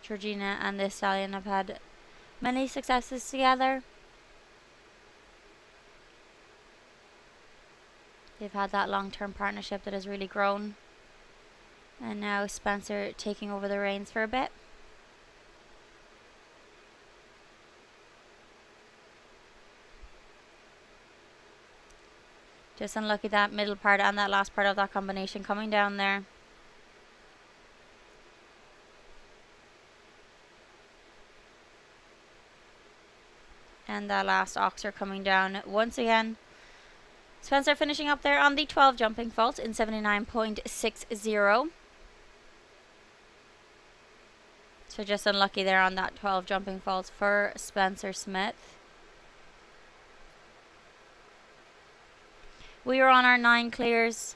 Georgina and this stallion have had many successes together. They've had that long-term partnership that has really grown. And now Spencer taking over the reins for a bit. Just unlucky that middle part and that last part of that combination coming down there. And that last oxer coming down once again. Spencer finishing up there on the 12 jumping fault in 79.60. So just unlucky there on that 12 jumping fault for Spencer Smith. We were on our 9 clears.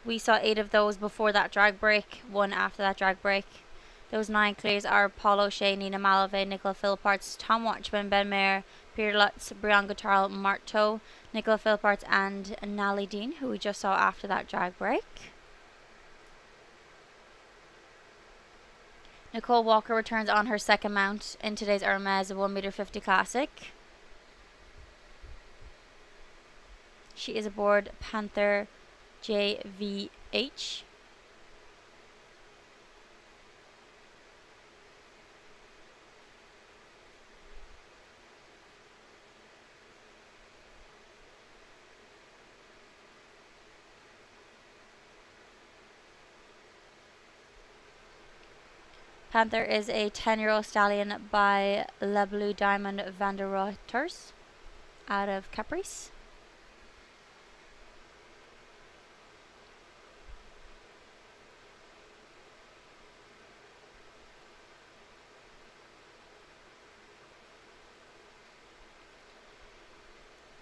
We saw 8 of those before that drag break, 1 after that drag break. Those 9 clears are Paul O'Shea, Nina Malave, Nicola Philparts, Tom Watchman, Ben Mayer, Peter Lutz, Brianna Tarl, Marto, Nicola Philparts and Nally Dean, who we just saw after that drag break. Nicole Walker returns on her second mount in today's Hermès 1m50 Classic. She is aboard Panther JVH. Panther is a 10-year-old stallion by Le Blue Diamond van der Reuters out of Caprice.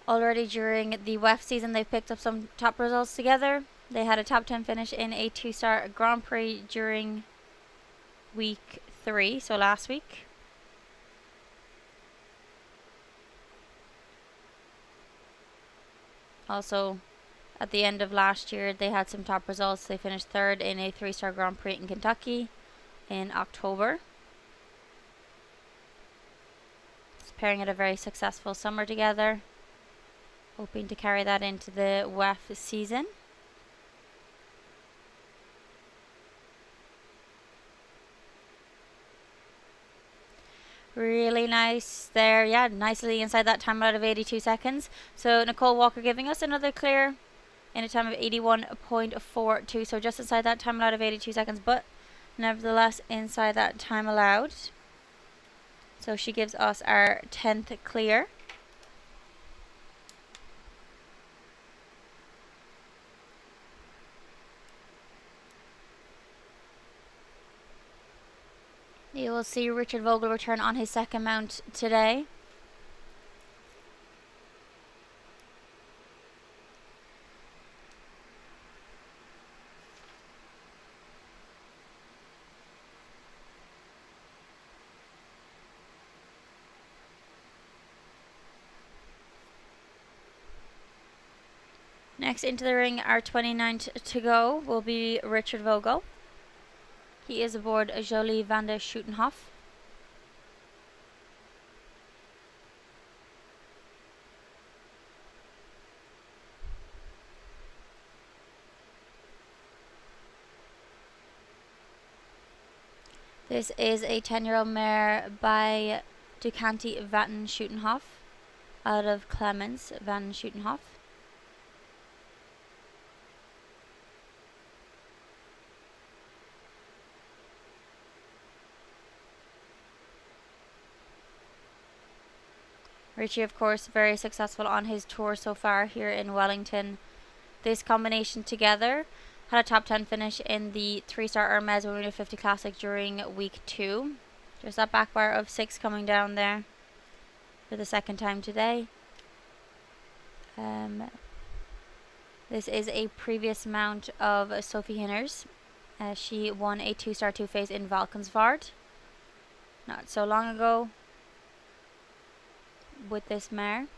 Already during the WEF season, they've picked up some top results together. They had a top 10 finish in a 2-star Grand Prix during week 3, so last week. Also, at the end of last year, they had some top results. They finished 3rd in a 3-star Grand Prix in Kentucky in October. This pairing had a very successful summer together, hoping to carry that into the WEF season. Really nice there, yeah, nicely inside that time out of 82 seconds. So Nicole Walker giving us another clear in a time of 81.42, so just inside that time out of 82 seconds, but nevertheless inside that time allowed. So she gives us our 10th clear. You will see Richard Vogel return on his second mount today. Next into the ring, our 29th to go, will be Richard Vogel. He is aboard Jolie van der Schutenhof. This is a 10-year-old mare by Ducanti van Schutenhof out of Clemens van Schutenhof. Richie, of course, very successful on his tour so far here in Wellington. This combination together had a top 10 finish in the 3-star Hermès 1m50 Classic during week 2. Just that back bar of 6 coming down there for the second time today. This is a previous mount of Sophie Hinner's. She won a 2-star 2-phase in Valkensvaart not so long ago with this mare.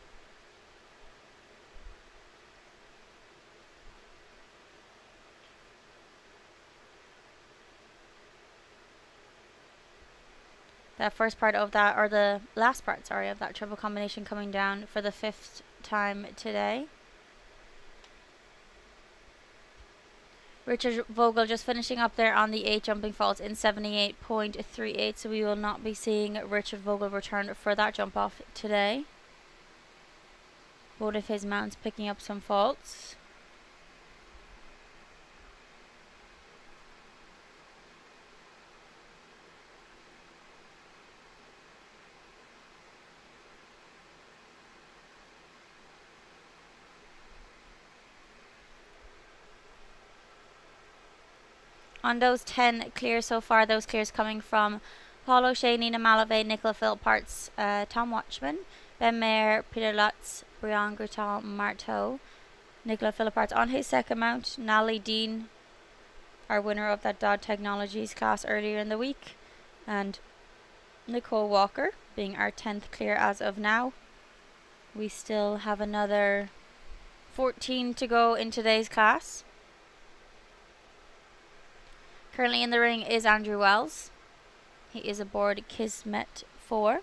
That first part of that, or the last part, sorry, of that triple combination coming down for the 5th time today. Richard Vogel just finishing up there on the 8 jumping faults in 78.38, so we will not be seeing Richard Vogel return for that jump off today. Both of his mounts picking up some faults. On those 10 clears so far, those clears coming from Paul O'Shea, Nina Malavey, Nicola Philparts, Tom Watchman, Ben Mayer, Peter Lutz, Brian Grouton, Marteau, Nicola Philparts on his second mount, Natalie Dean, our winner of that Dodd Technologies class earlier in the week, and Nicole Walker being our 10th clear as of now. We still have another 14 to go in today's class. Currently in the ring is Andrew Wells. He is aboard Kismet 4.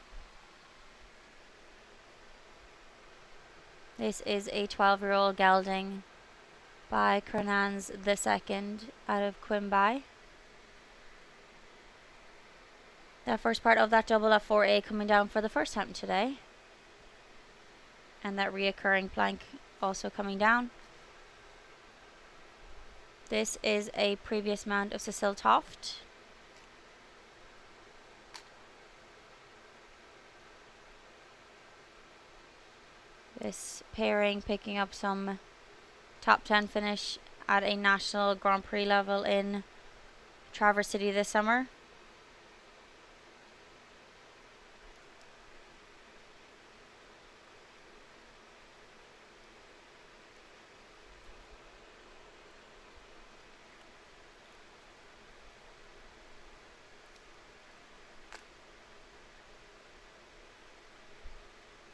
This is a 12-year-old gelding by Cronans II out of Quimby. The first part of that double at 4A coming down for the first time today. And that reoccurring plank also coming down. This is a previous mount of Cecile Toft. This pairing picking up some top 10 finish at a national Grand Prix level in Traverse City this summer.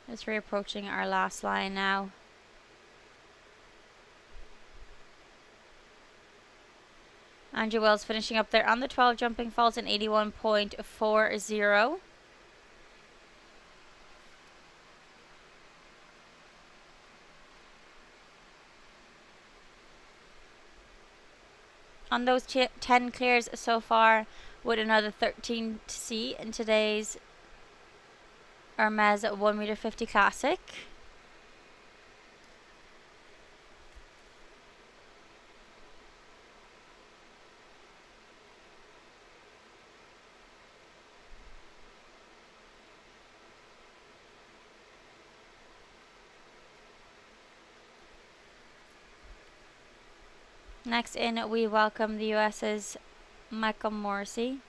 Just reapproaching our last line now. Andrew Wells finishing up there on the 12, jumping falls in 81.40. On those 10 clears so far, with another 13 to see in today's Hermès 1m50 Classic. Next in, we welcome the US's Michael Morrissey.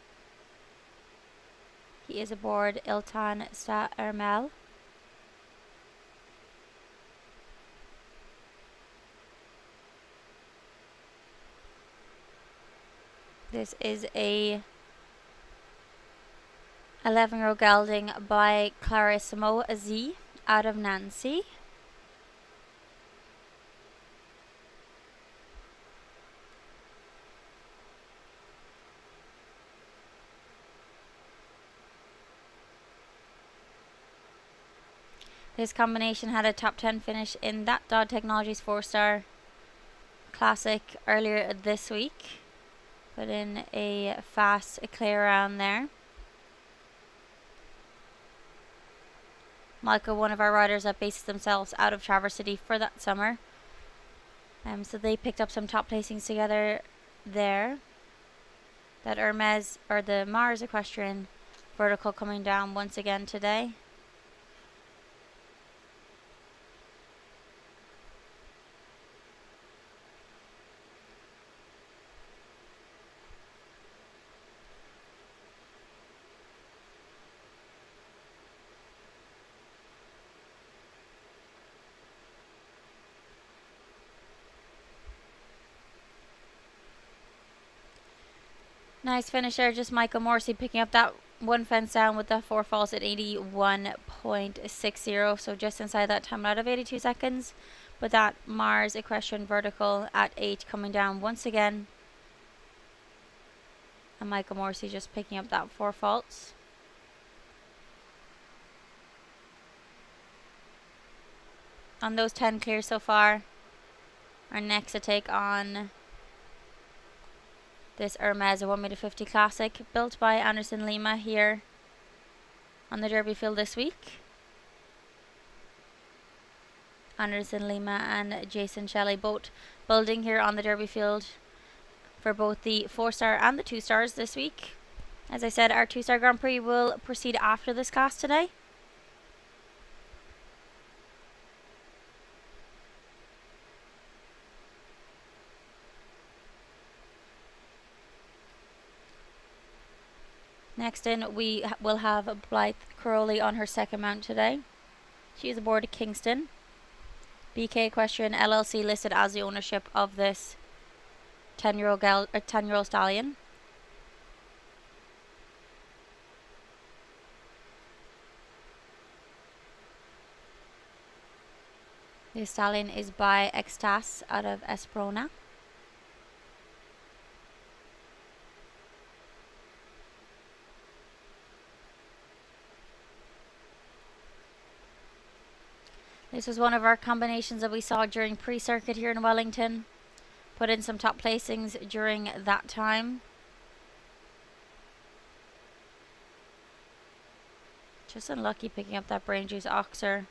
He is aboard Iltan Sta Hermel. This is a 11-year-old gelding by Clarissimo Z out of Nancy. This combination had a top 10 finish in that Dodd Technologies 4-star Classic earlier this week. Put in a fast clear round there. Michael, one of our riders that bases themselves out of Traverse City for that summer. So they picked up some top placings together there. That Hermès, or the Mars Equestrian vertical coming down once again today. Nice finish there, just Michael Morrissey picking up that one fence down with the 4 falls at 81.60, so just inside that time out of 82 seconds. But that Mars Equestrian vertical at 8 coming down once again. And Michael Morrissey just picking up that 4 faults. On those 10 clears so far, our next to take on this Hermès 1m50 Classic, built by Anderson Lima here on the Derby field this week. Anderson Lima and Jason Shelley both building here on the Derby field for both the 4-star and the 2-stars this week. As I said, our 2-star Grand Prix will proceed after this class today. Next in, we will have Blythe Crowley on her second mount today. She is aboard Kingston. BK Equestrian LLC listed as the ownership of this 10-year-old stallion. This stallion is by Extas out of Esperona. This was one of our combinations that we saw during pre-circuit here in Wellington. Put in some top placings during that time. Just unlucky picking up that Brain Juice Oxer.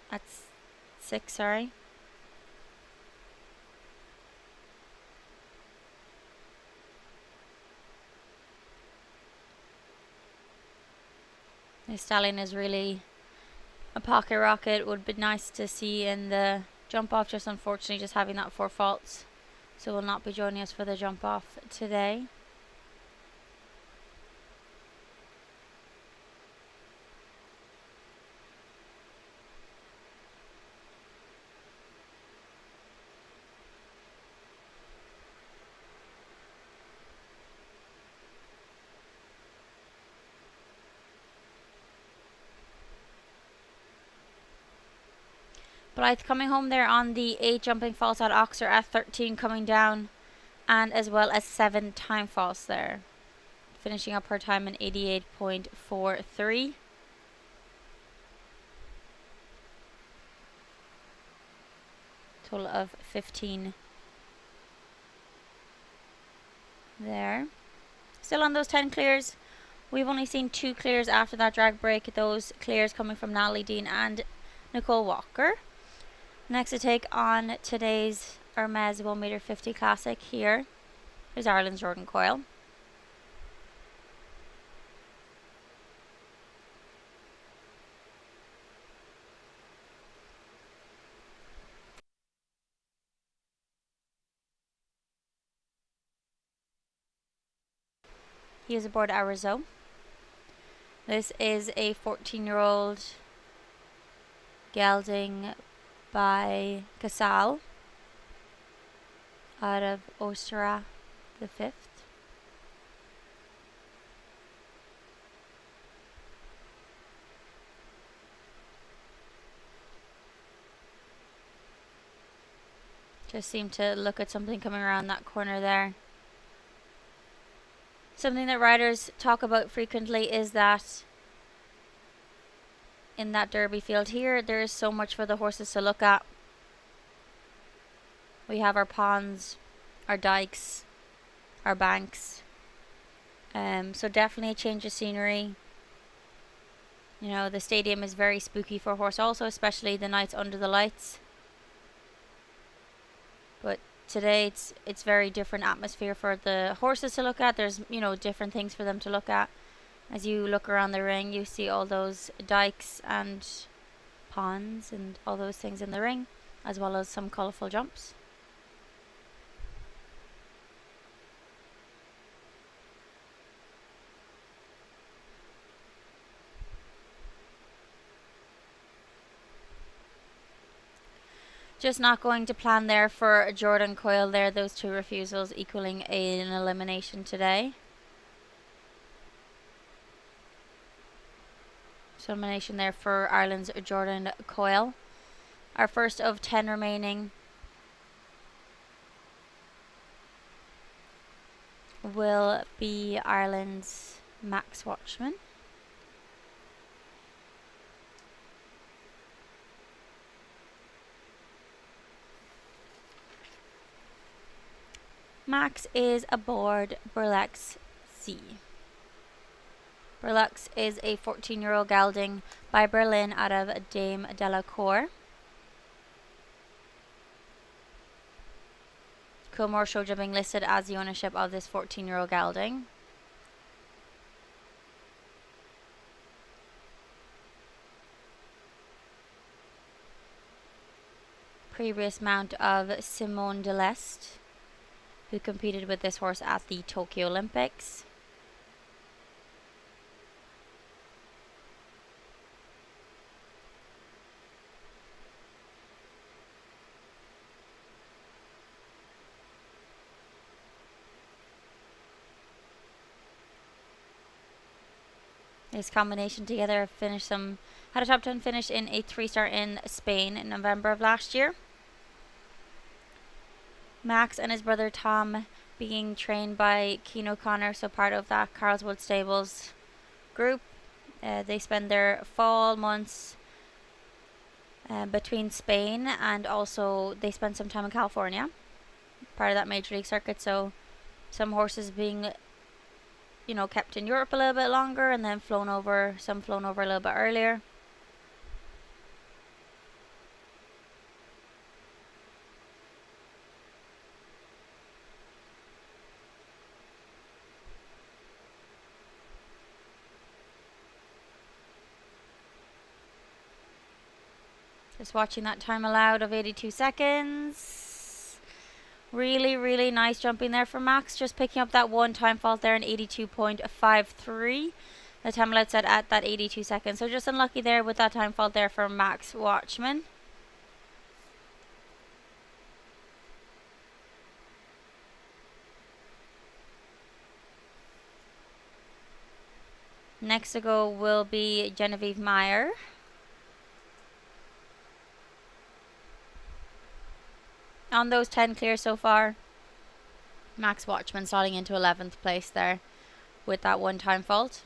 That's 6, sorry. This stallion is really a pocket rocket. Would be nice to see in the jump off, just unfortunately just having that 4 faults, so will not be joining us for the jump off today. Blythe coming home there on the 8 jumping false at Oxer at 13 coming down, and as well as 7 time false there. Finishing up her time in 88.43. Total of 15 there. Still on those 10 clears. We've only seen 2 clears after that drag break. Those clears coming from Natalie Dean and Nicole Walker. Next to take on today's Hermès 1.50m Classic here is Ireland's Jordan Coyle. He is aboard Arizo. This is a 14-year-old gelding by Casal out of Ostra the 5th. Just seem to look at something coming around that corner there. Something that riders talk about frequently is that in that Derby field here, there is so much for the horses to look at. We have our ponds, our dikes, our banks. So definitely a change of scenery. You know, the stadium is very spooky for a horse also, especially the nights under the lights. But today it's very different atmosphere for the horses to look at. There's, you know, different things for them to look at. As you look around the ring, you see all those dikes and ponds and all those things in the ring, as well as some colourful jumps. Just not going to plan there for Jordan Coyle there. Those 2 refusals equaling an elimination today. So elimination there for Ireland's Jordan Coyle. Our first of 10 remaining will be Ireland's Max Watchman. Max is aboard Burlex C. Burlex is a 14-year-old gelding by Berlin out of Dame Delacour. Coolmore Show Jumping listed as the ownership of this 14-year-old gelding. Previous mount of Simone Deleste, who competed with this horse at the Tokyo Olympics. This combination together had a top 10 finish in a 3-star in Spain in November of last year. Max and his brother Tom being trained by Keane O'Connor, so part of that Carlswood Stables group. They spend their fall months between Spain, and also they spend some time in California, part of that major league circuit. So some horses being, you know, kept in Europe a little bit longer, and then flown over a little bit earlier. Just watching that time allowed of 82 seconds. Really, really nice jumping there for Max. Just picking up that one time fault there in 82.53. The time allowed set at that 82 seconds. So just unlucky there with that time fault there for Max Watchman. Next to go will be Genevieve Meyer. On those 10 clear so far, Max Watchman slotting into 11th place there with that one time fault.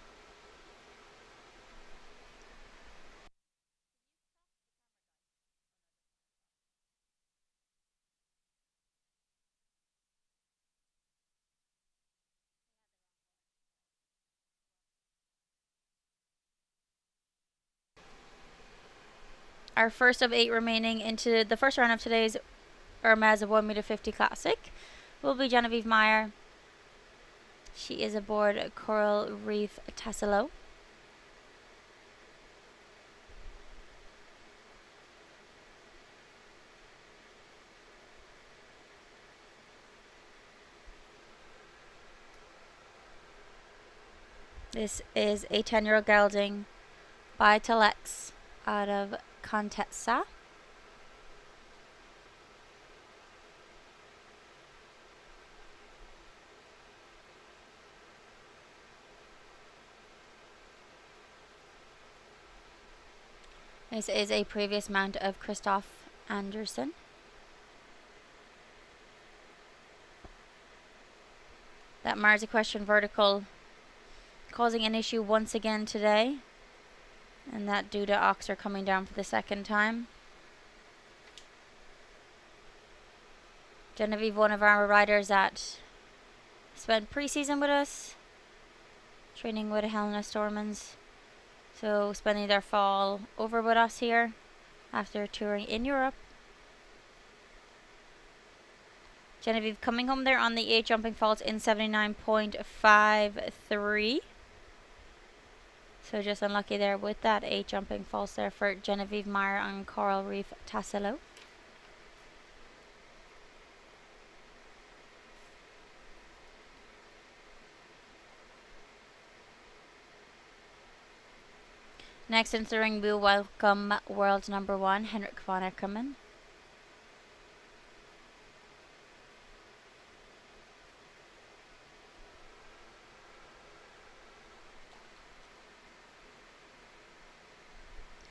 Our first of 8 remaining into the first round of today's Hermès 1.50m Classic will be Genevieve Meyer. She is aboard Coral Reef Tassilo. This is a 10-year-old gelding by Telex out of Contessa. This is a previous mount of Christoph Andersen. That Mars Equestrian vertical causing an issue once again today, and that due to Oxer coming down for the second time. Genevieve, one of our riders that spent pre-season with us, training with Helena Stormans. So spending their fall over with us here after touring in Europe. Genevieve coming home there on the 8 jumping faults in 79.53. So just unlucky there with that 8 jumping faults there for Genevieve Meyer on Coral Reef Tassilo. Next into the ring, we'll welcome world number 1, Henrik von Eckermann.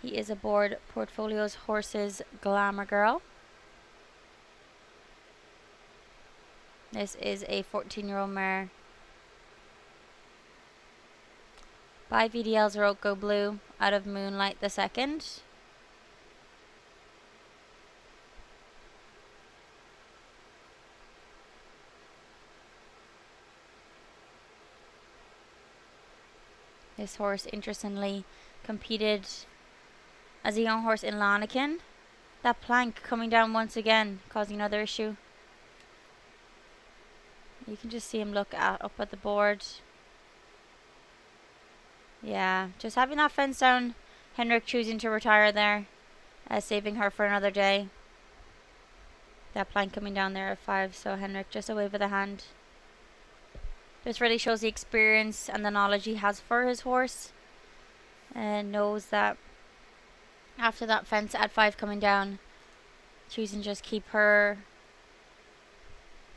He is aboard Portfolio's Horses Glamour Girl. This is a 14-year-old mare by VDL's Rocco Blue out of Moonlight the Second. This horse, interestingly, competed as a young horse in Lanaken. That plank coming down once again, causing another issue. You can just see him look up at the board. Yeah, just having that fence down. Henrik choosing to retire there, saving her for another day. That plank coming down there at 5, so Henrik just a wave of the hand. This really shows the experience and the knowledge he has for his horse, and knows that after that fence at 5 coming down, choosing just keep her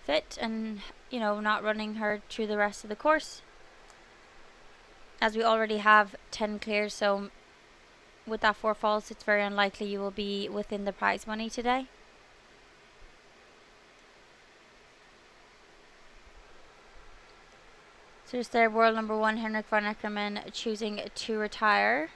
fit and, you know, not running her through the rest of the course. as we already have 10 clears, so with that 4 faults, it's very unlikely you will be within the prize money today. So just there, world number 1, Henrik von Eckermann, choosing to retire.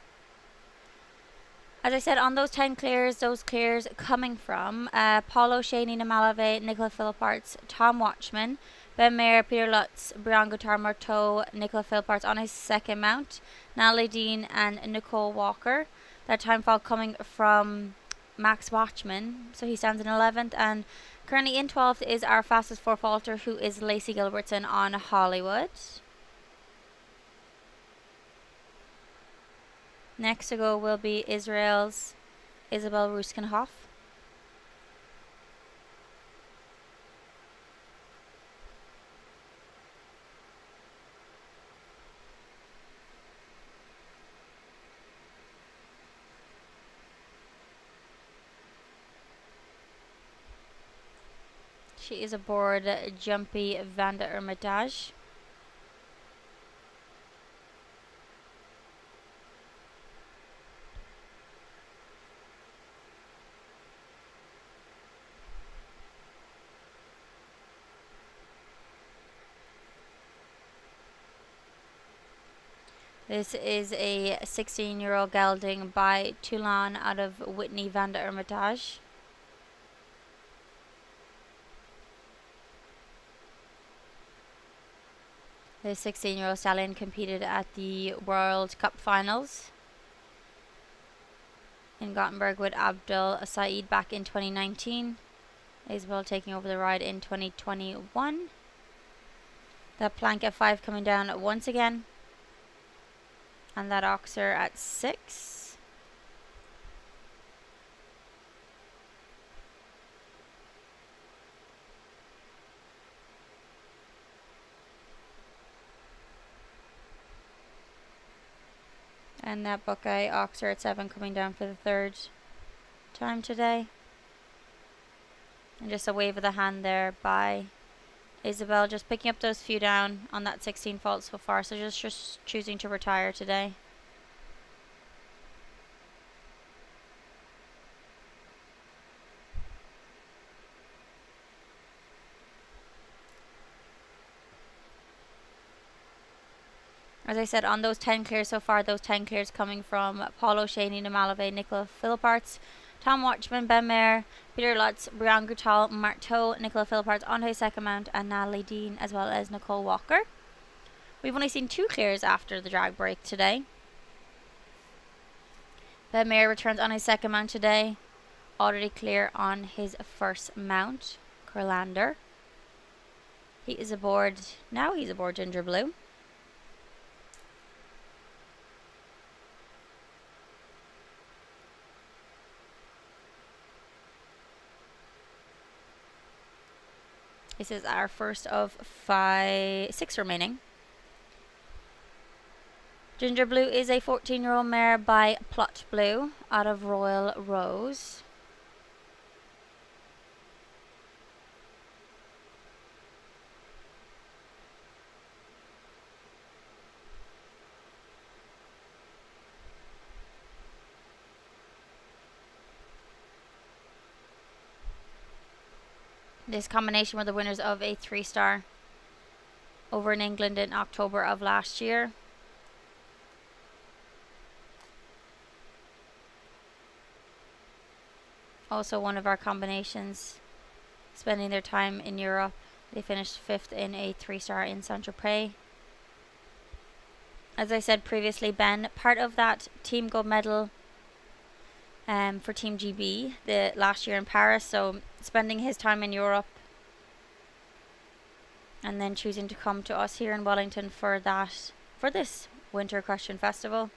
As I said, on those 10 clears, those clears coming from Paulo Shaney, Namalave, Nicola Philipparts, Tom Watchman, Ben Mayer, Peter Lutz, Brian Guitar Marteau, Nicola Philipparts on his second mount, Natalie Dean and Nicole Walker. That time fall coming from Max Watchman, so he stands in 11th, and currently in 12th is our fastest 4 faulter, who is Lacey Gilbertson on Hollywood. Next to go will be Israel's Isabel Ruskenhoff. She is aboard Jumpy van der Hermitage. This is a 16-year-old gelding by Toulon out of Whitney van der Hermitage. The 16-year-old stallion competed at the World Cup Finals in Gothenburg with Abdul Saeed back in 2019. Isabel taking over the ride in 2021. That plank at 5 coming down once again. And that oxer at 6. And that Buckeye oxer at 7 coming down for the 3rd time today. And just a wave of the hand there by Isabel, just picking up those few down on that 16 fault so far, so just choosing to retire today. As I said, on those 10 clears so far, those 10 clears coming from Paulo Shaney, Namalave, Nicola Philipparts, Tom Watchman, Ben Mayer, Peter Lutz, Brian Guital Marteau, Nicola Philipparts on his second mount, and Natalie Dean, as well as Nicole Walker. We've only seen 2 clears after the drag break today. Ben Mayer returns on his second mount today, already clear on his first mount, Curlander. He is aboard, now he's aboard Ginger Blue. This is our first of 6 remaining. Ginger Blue is a 14-year-old mare by Plot Blue out of Royal Rose. This combination were the winners of a 3-star over in England in October of last year. Also one of our combinations spending their time in Europe. They finished 5th in a 3-star in Saint-Tropez. As I said previously, Ben, part of that team gold medal for Team GB the last year in Paris, so spending his time in Europe and then choosing to come to us here in Wellington for this Winter Equestrian Festival.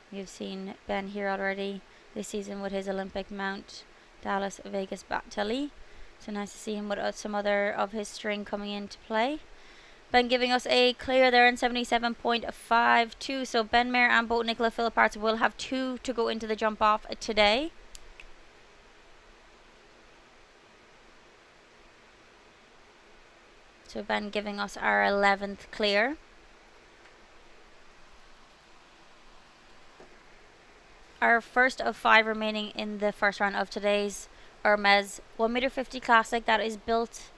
You've seen Ben here already this season with his Olympic mount, Dallas Vegas Batelli. So nice to see him with some other of his string coming into play. Ben giving us a clear there in 77.52. So Ben Mayer and both Nicola Philipparts will have 2 to go into the jump off today. So Ben giving us our 11th clear. Our first of 5 remaining in the first round of today's Hermès 1.50m Classic that is built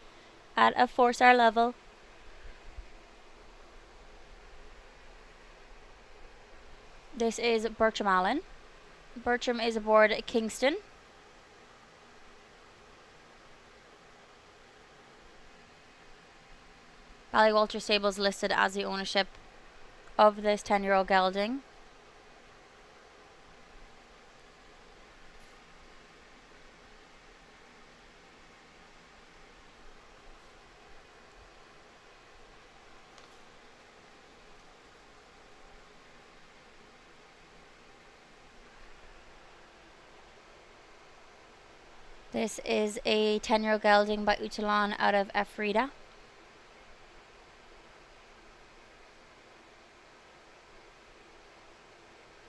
at a 4-star level. This is Bertram Allen. Bertram is aboard Kingston. Ballywalter Stables listed as the ownership of this 10-year-old gelding. This is a 10-year-old gelding by Utalon out of Efrida.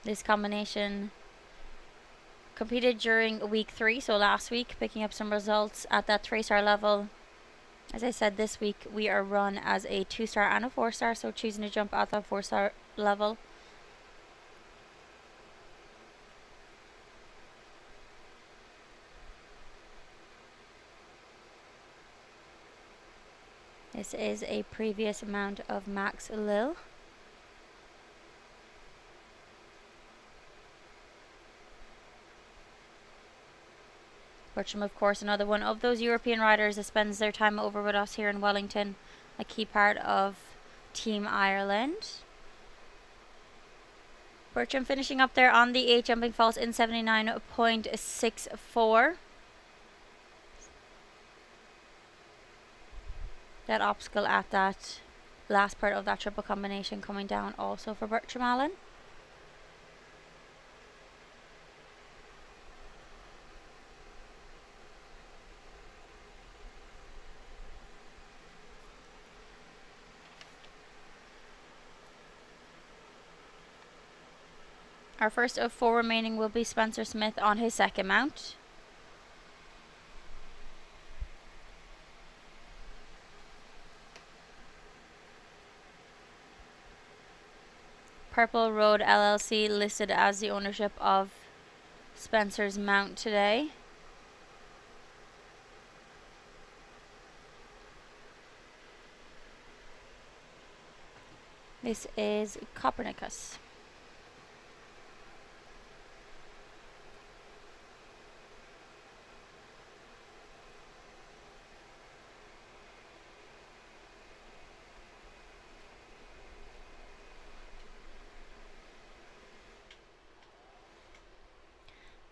This combination competed during week 3, so last week, picking up some results at that 3-star level. As I said, this week we are run as a 2-star and a 4-star, so choosing to jump at that 4-star level. This is a previous mount of Max Lil. Bertram, of course, another one of those European riders that spends their time over with us here in Wellington, a key part of Team Ireland. Bertram finishing up there on the 8 jumping falls in 79.64. That obstacle at that last part of that triple combination coming down also for Bertram Allen. Our first of 4 remaining will be Spencer Smith on his second mount. Purple Road LLC listed as the ownership of Spencer's mount today. This is Copernicus.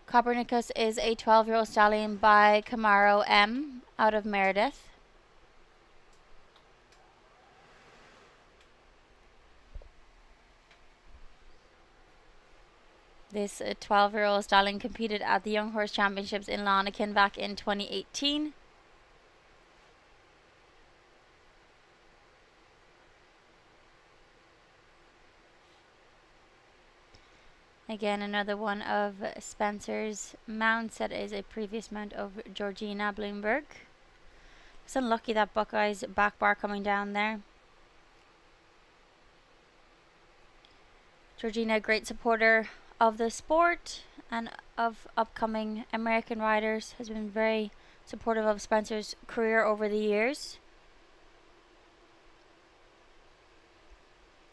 Copernicus is a 12-year-old stallion by Camaro M out of Meredith. This 12-year-old stallion competed at the Young Horse Championships in Lanaken back in 2018. Again, another one of Spencer's mounts that is a previous mount of Georgina Bloomberg. It's unlucky that Buckeye's back bar coming down there. Georgina, great supporter of the sport and of upcoming American riders, has been very supportive of Spencer's career over the years.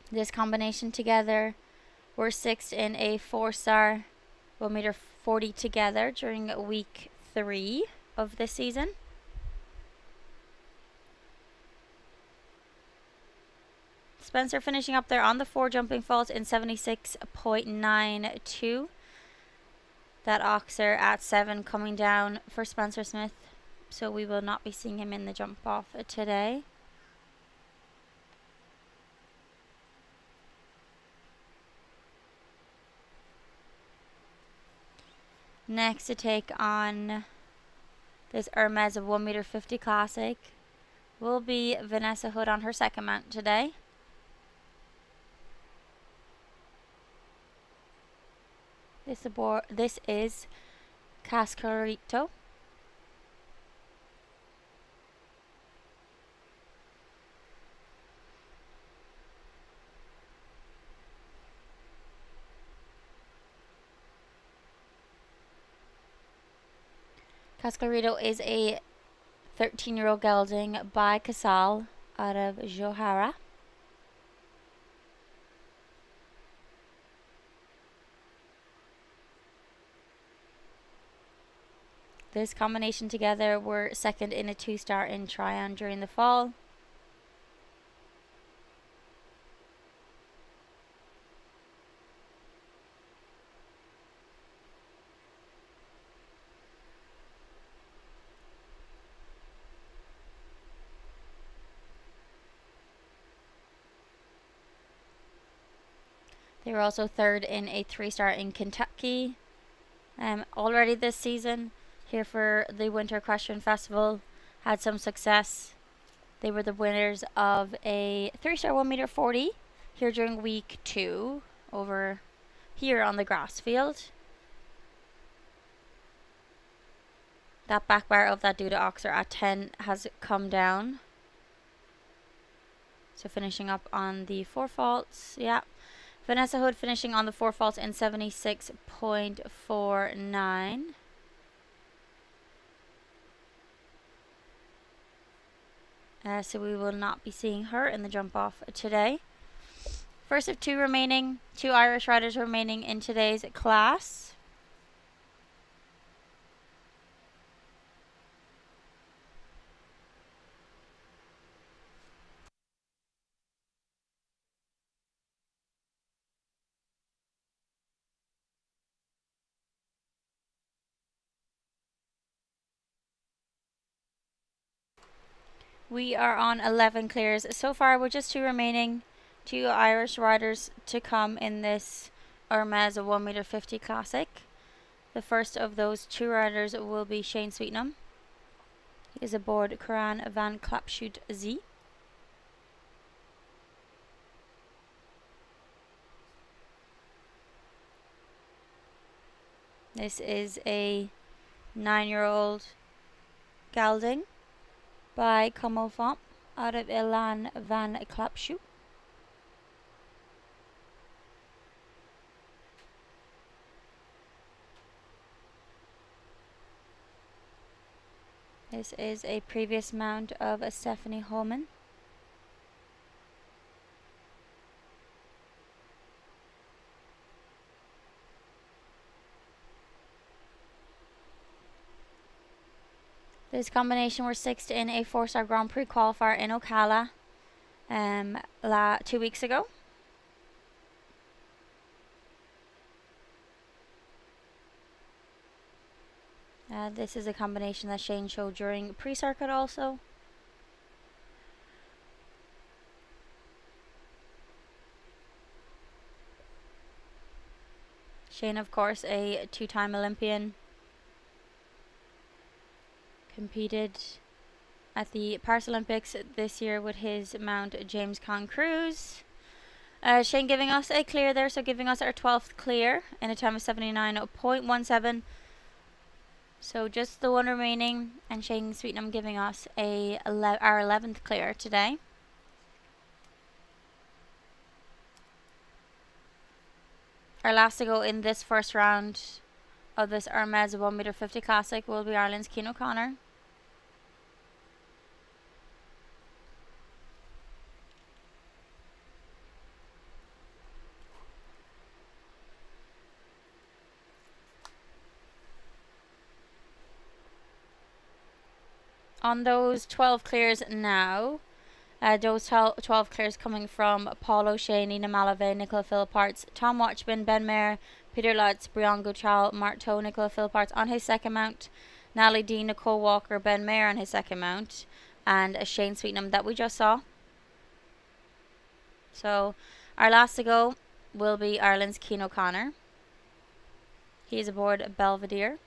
This combination together were 6th in a 4-star 1.40m together during week 3 of this season. Spencer finishing up there on the 4 jumping falls in 76.92. That oxer at 7 coming down for Spencer Smith, so we will not be seeing him in the jump off today. Next to take on this Hermès 1.50m Classic will be Vanessa Hood on her second mount today. This is Cascarito. Cascarito is a 13-year-old gelding by Casal out of Johara. This combination together were second in a 2-star in Tryon during the fall. They were also third in a 3-star in Kentucky. Already this season, here for the Winter Equestrian Festival, had some success. They were the winners of a 3-star 1m40 here during week 2 over here on the grass field. That back bar of that Duda Oxer at 10 has come down. So finishing up on the 4 faults, yeah. Vanessa Hood finishing on the 4 faults in 76.49. So we will not be seeing her in the jump off today. First of 2 remaining, 2 Irish riders remaining in today's class. We are on 11 clears so far, with just 2 remaining. 2 Irish riders to come in this Hermès 1m50 Classic. The first of those 2 riders will be Shane Sweetnam. He is aboard Coran van Klapshoot Z. This is a 9-year-old gelding by Comofont out of Ilan van Klapshoot. This is a previous mount of Stephanie Holman. This combination were 6th in a 4-star Grand Prix qualifier in Ocala 2 weeks ago. This is a combination that Shane showed during pre-circuit also. Shane, of course, a 2-time Olympian. Competed at the Paris Olympics this year with his mount James Conn Cruz. Shane giving us a clear there, so giving us our 12th clear in a time of 79.17. So just the 1 remaining, and Shane Sweetnam giving us our 11th clear today. Our last to go in this first round of this Hermès 1m50 Classic will be Ireland's Cian O'Connor. On those 12 clears now, those 12 clears coming from Paul O'Shea, Nina Malave, Nicola Philipparts, Tom Watchman, Ben Mayer, Peter Lutz, Brian Gouchal, Marteau, Nicola Philipparts on his second mount, Natalie Dean, Nicole Walker, Ben Mayer on his second mount, and Shane Sweetnam that we just saw. So our last to go will be Ireland's Cian O'Connor. He is aboard Belvedere.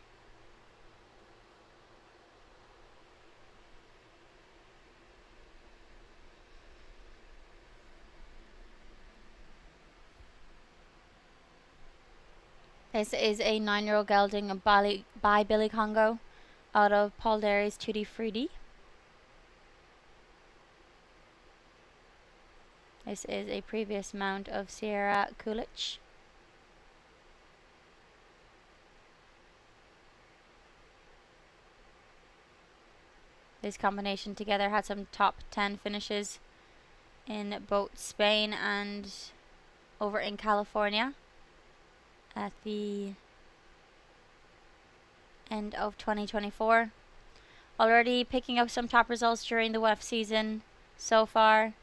This is a 9-year-old gelding by Billy Congo out of Paul Derry's Tutti Frutti. This is a previous mount of Sierra Kulich. this combination together. Had some top 10 finishes in both Spain and over in California at the end of 2024. Already picking up some top results during the WEF season so far.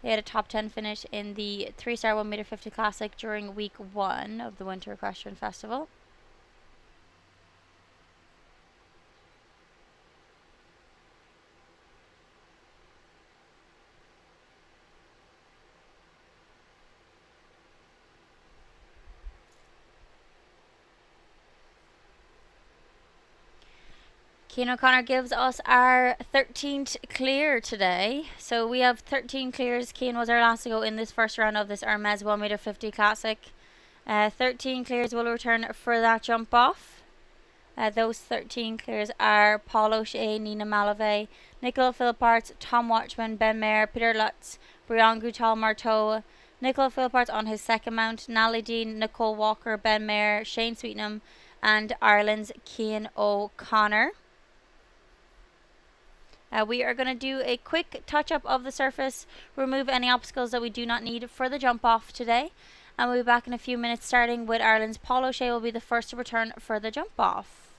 They had a top 10 finish in the 3-star 1m50 Classic during week 1 of the Winter Equestrian Festival. Cian O'Connor gives us our 13th clear today. So we have 13 clears. Cian was our last to go in this first round of this Hermès 1m50 Classic. 13 clears will return for that jump off. Those 13 clears are Paul O'Shea, Nina Malave, Nicola Philipparts, Tom Watchman, Ben Mayer, Peter Lutz, Brian Goutal-Marteau, Nicola Philipparts on his second mount, Natalie Dean, Nicole Walker, Ben Mayer, Shane Sweetenham, and Ireland's Cian O'Connor. We are going to do a quick touch-up of the surface, remove any obstacles that we do not need for the jump-off today, and we'll be back in a few minutes, starting with Ireland's Paul O'Shea will be the first to return for the jump-off.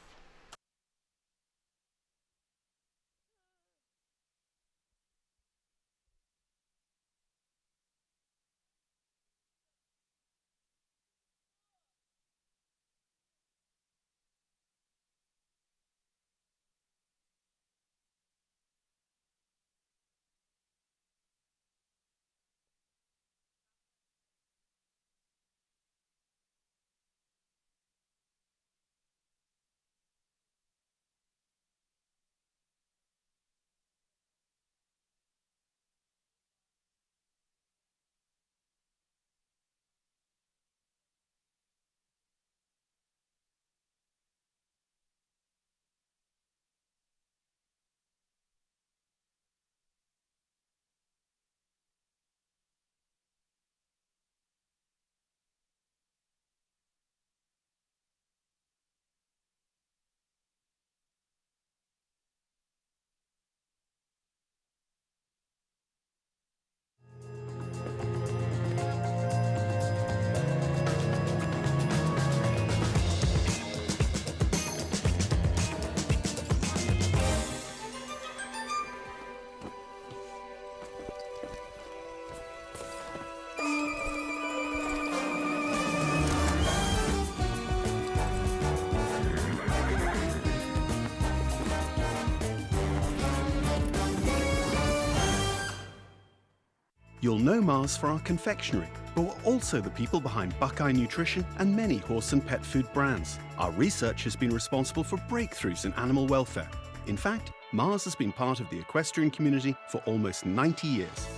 You'll know Mars for our confectionery, but we're also the people behind Buckeye Nutrition and many horse and pet food brands. Our research has been responsible for breakthroughs in animal welfare. In fact, Mars has been part of the equestrian community for almost 90 years.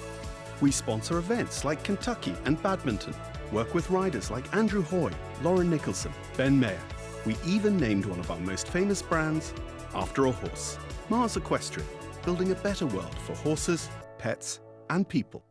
We sponsor events like Kentucky and badminton, work with riders like Andrew Hoy, Lauren Nicholson, Ben Mayer. We even named one of our most famous brands after a horse. Mars Equestrian, building a better world for horses, pets, and people.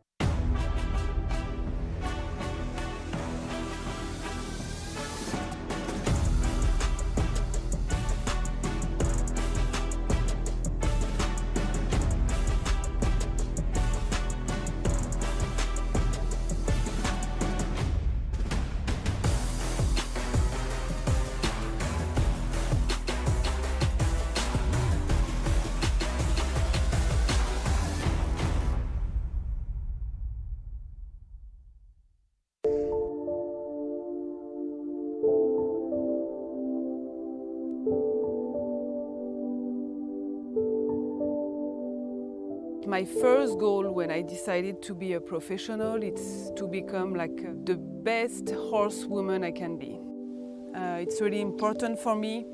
My first goal when I decided to be a professional, it's to become like the best horsewoman I can be. It's really important for me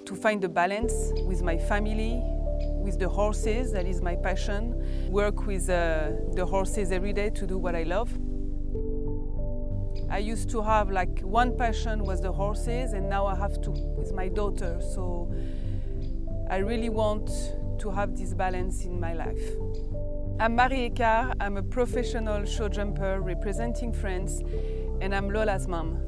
to find a balance with my family, with the horses, that is my passion. Work with the horses every day to do what I love. I used to have like one passion was the horses, and now I have two with my daughter. So I really want to have this balance in my life. I'm Marie Ecart, I'm a professional show jumper representing France, and I'm Lola's mom.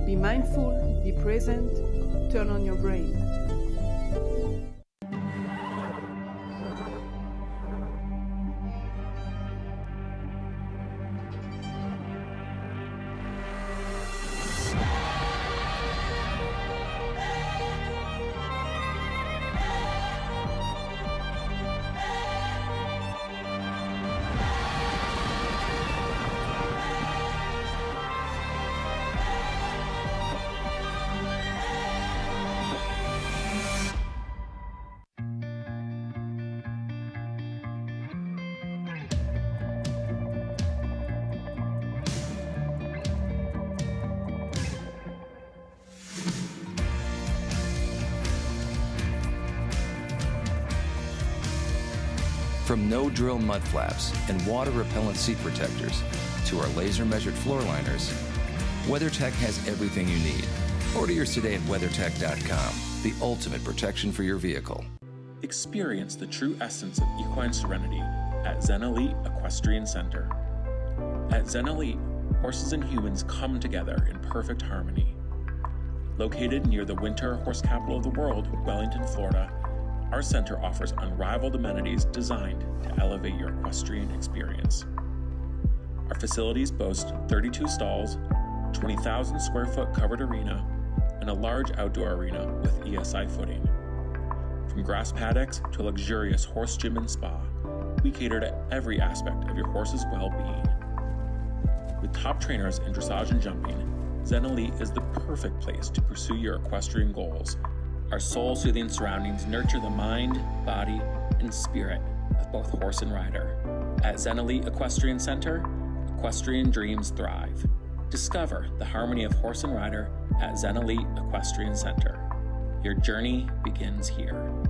Be mindful, be present, turn on your brain. From no-drill mud flaps and water-repellent seat protectors to our laser-measured floor liners, WeatherTech has everything you need. Order yours today at WeatherTech.com, the ultimate protection for your vehicle. Experience the true essence of equine serenity at Zen Elite Equestrian Center. At Zen Elite, horses and humans come together in perfect harmony. Located near the winter horse capital of the world, Wellington, Florida, our center offers unrivaled amenities designed to elevate your equestrian experience. Our facilities boast 32 stalls, 20,000 square foot covered arena, and a large outdoor arena with ESI footing. From grass paddocks to a luxurious horse gym and spa, we cater to every aspect of your horse's well-being. With top trainers in dressage and jumping, Zen Elite is the perfect place to pursue your equestrian goals. Our soul-soothing surroundings nurture the mind, body, and spirit of both horse and rider. At Zen Elite Equestrian Center, equestrian dreams thrive. Discover the harmony of horse and rider at Zen Elite Equestrian Center. Your journey begins here.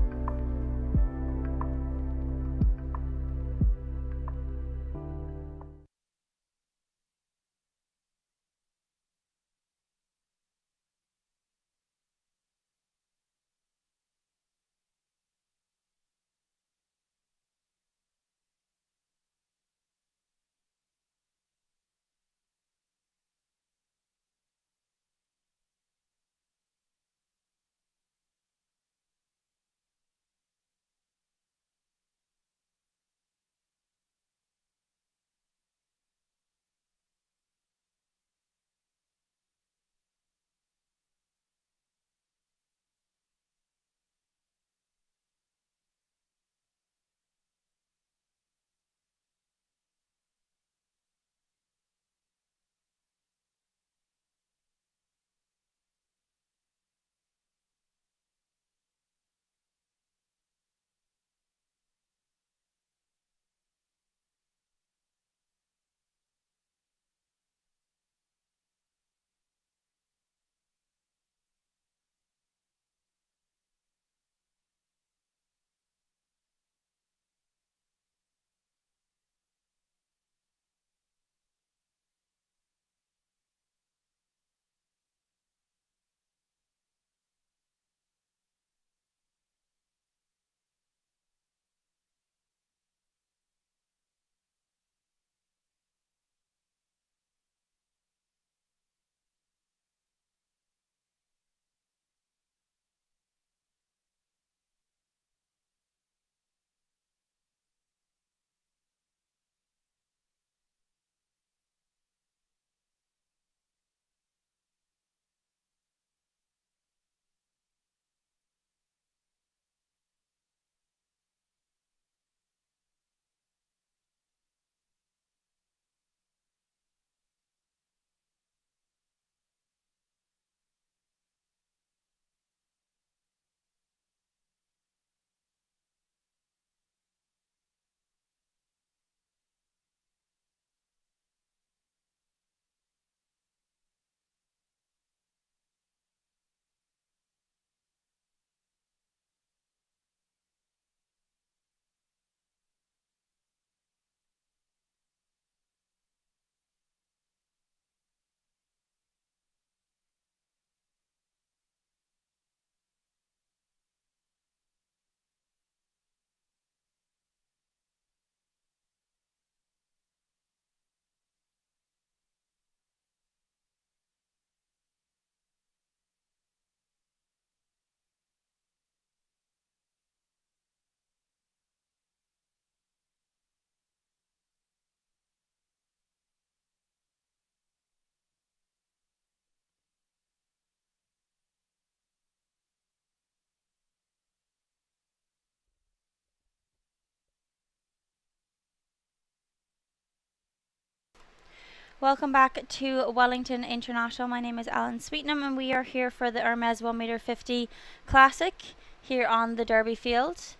Welcome back to Wellington International. My name is Alan Sweetnam and we are here for the Hermès 1.50m Classic here on the Derby field.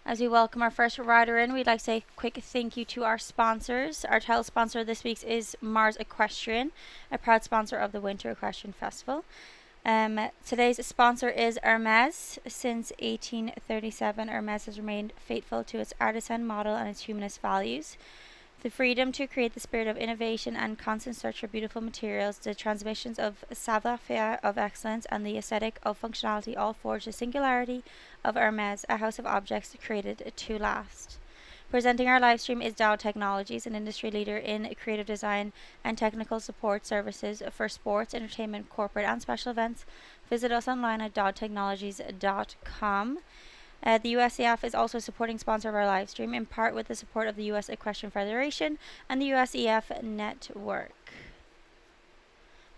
As we welcome our first rider in, we'd like to say a quick thank you to our sponsors. Our title sponsor this week is Mars Equestrian, a proud sponsor of the Winter Equestrian Festival. Today's sponsor is Hermès. Since 1837, Hermès has remained faithful to its artisan model and its humanist values. The freedom to create the spirit of innovation and constant search for beautiful materials, the transmissions of savoir-faire of excellence, and the aesthetic of functionality all forge the singularity of Hermès, a house of objects created to last. Presenting our live stream is Dow Technologies, an industry leader in creative design and technical support services for sports, entertainment, corporate, and special events. Visit us online at dowtechnologies.com. The USEF is also a supporting sponsor of our live stream, in part with the support of the U.S. Equestrian Federation and the USEF Network.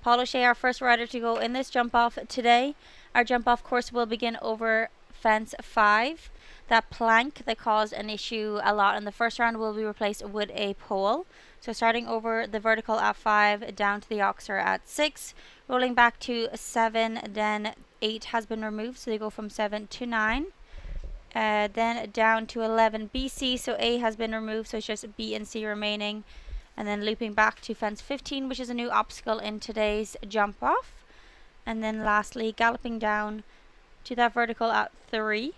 Paul O'Shea, our first rider to go in this jump-off today. Our jump-off course will begin over fence 5. That plank that caused an issue a lot in the first round will be replaced with a pole. So starting over the vertical at 5, down to the oxer at 6, rolling back to 7, then 8 has been removed, so they go from 7 to 9. Then down to 11 BC, so A has been removed, so it's just B and C remaining. And then looping back to fence 15, which is a new obstacle in today's jump off. And then lastly, galloping down to that vertical at 3.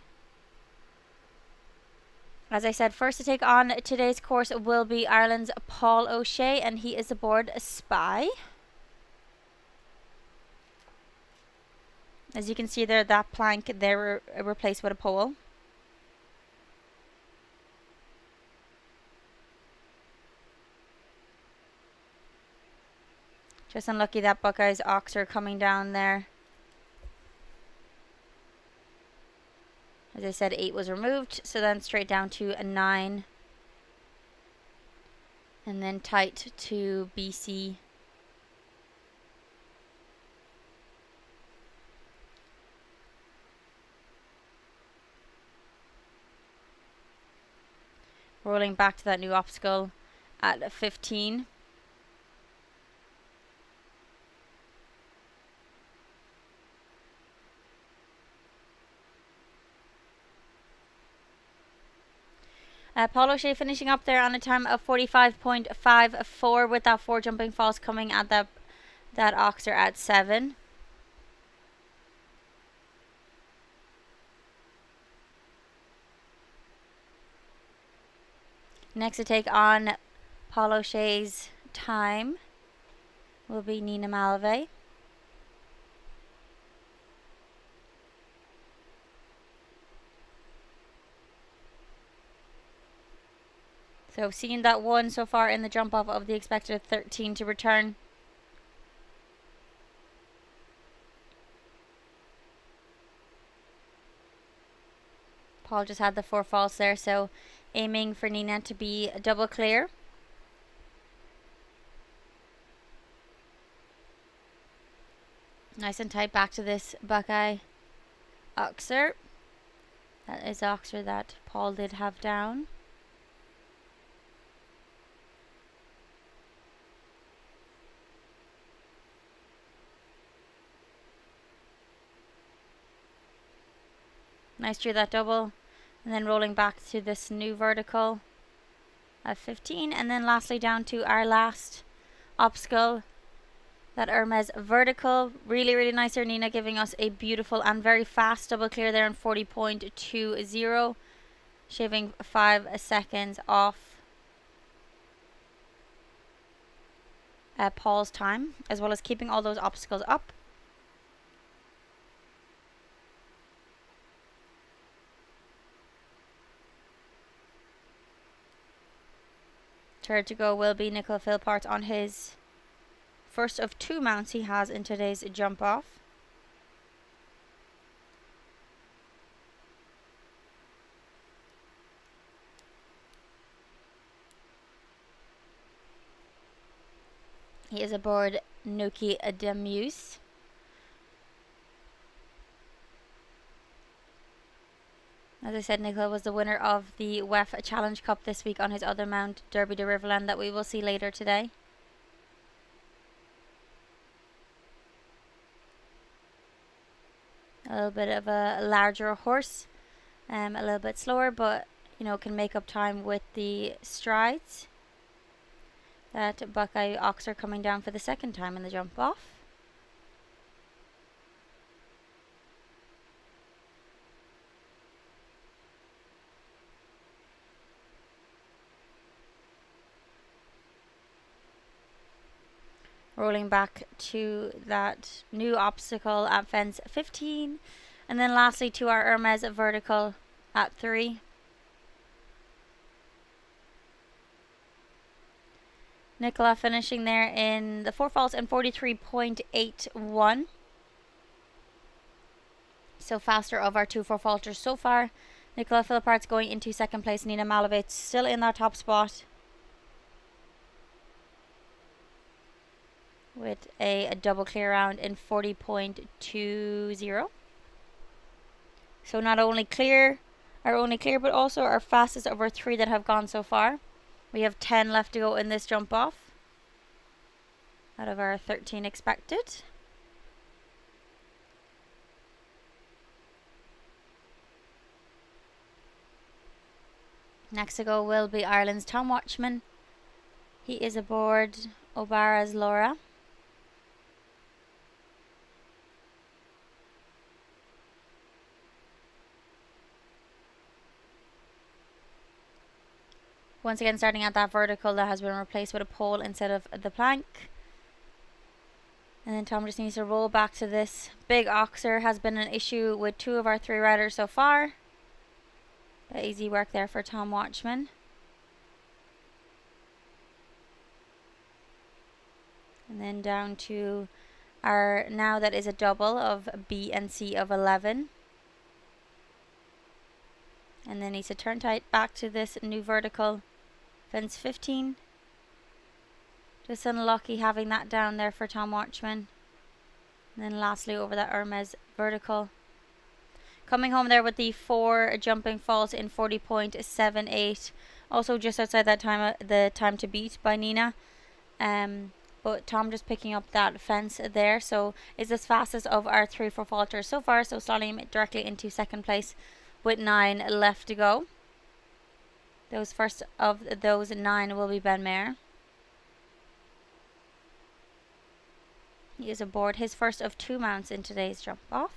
As I said, first to take on today's course will be Ireland's Paul O'Shea, and he is aboard a Spy. As you can see there, that plank there replaced with a pole. Just unlucky that Buckeye's oxer coming down there. As I said, 8 was removed, so then straight down to a 9. And then tight to BC. Rolling back to that new obstacle at 15. Paul O'Shea finishing up there on a time of 45.54 with that 4 jumping falls coming at that oxer at 7. Next to take on Paul O'Shea's time will be Nina Malve. So seeing that 1 so far in the jump off of the expected 13 to return. Paul just had the 4 falls there, so aiming for Nina to be a double clear. Nice and tight back to this Buckeye oxer. That is the oxer that Paul did have down. Nice through that double, and then rolling back to this new vertical at 15, and then lastly down to our last obstacle, that Hermès vertical. Really nice there, Nina giving us a beautiful and very fast double clear there in 40.20, shaving 5 seconds off Paul's time, as well as keeping all those obstacles up. Third to go will be Nicola Philpott on his first of 2 mounts he has in today's jump off. He is aboard Noki Demuse. As I said, Nicola was the winner of the WEF Challenge Cup this week on his other mount, Derby de Riverland, that we will see later today. A little bit of a larger horse, a little bit slower, but you know, can make up time with the strides. That Buckeye ox are coming down for the second time in the jump off. Rolling back to that new obstacle at fence 15. And then lastly to our Hermès vertical at 3. Nicola finishing there in the 4 faults and 43.81. So faster of our 2 4-faulters so far. Nicola Philippart's going into second place. Nina Malovec still in that top spot with a double clear round in 40.20. So not only clear, but also our fastest of our 3 that have gone so far. We have 10 left to go in this jump off out of our 13 expected. Next to go will be Ireland's Tom Watchman. He is aboard O'Bara's Laura. Once again, starting at that vertical that has been replaced with a pole instead of the plank. And then Tom just needs to roll back to this big oxer. Has been an issue with 2 of our 3 riders so far. But easy work there for Tom Watchman. And then down to our, now that is a double of B and C of 11. And then needs to turn tight back to this new vertical. Fence 15. Just unlucky having that down there for Tom Watchman. And then lastly over that Hermès vertical. Coming home there with the 4 jumping faults in 40.78. Also just outside that time, the time to beat by Nina. But Tom just picking up that fence there. So is the fastest of our 3 4-faulters so far. So slotting him directly into second place with 9 left to go. Those first of those 9 will be Ben Mayer. He is aboard his first of 2 mounts in today's jump off.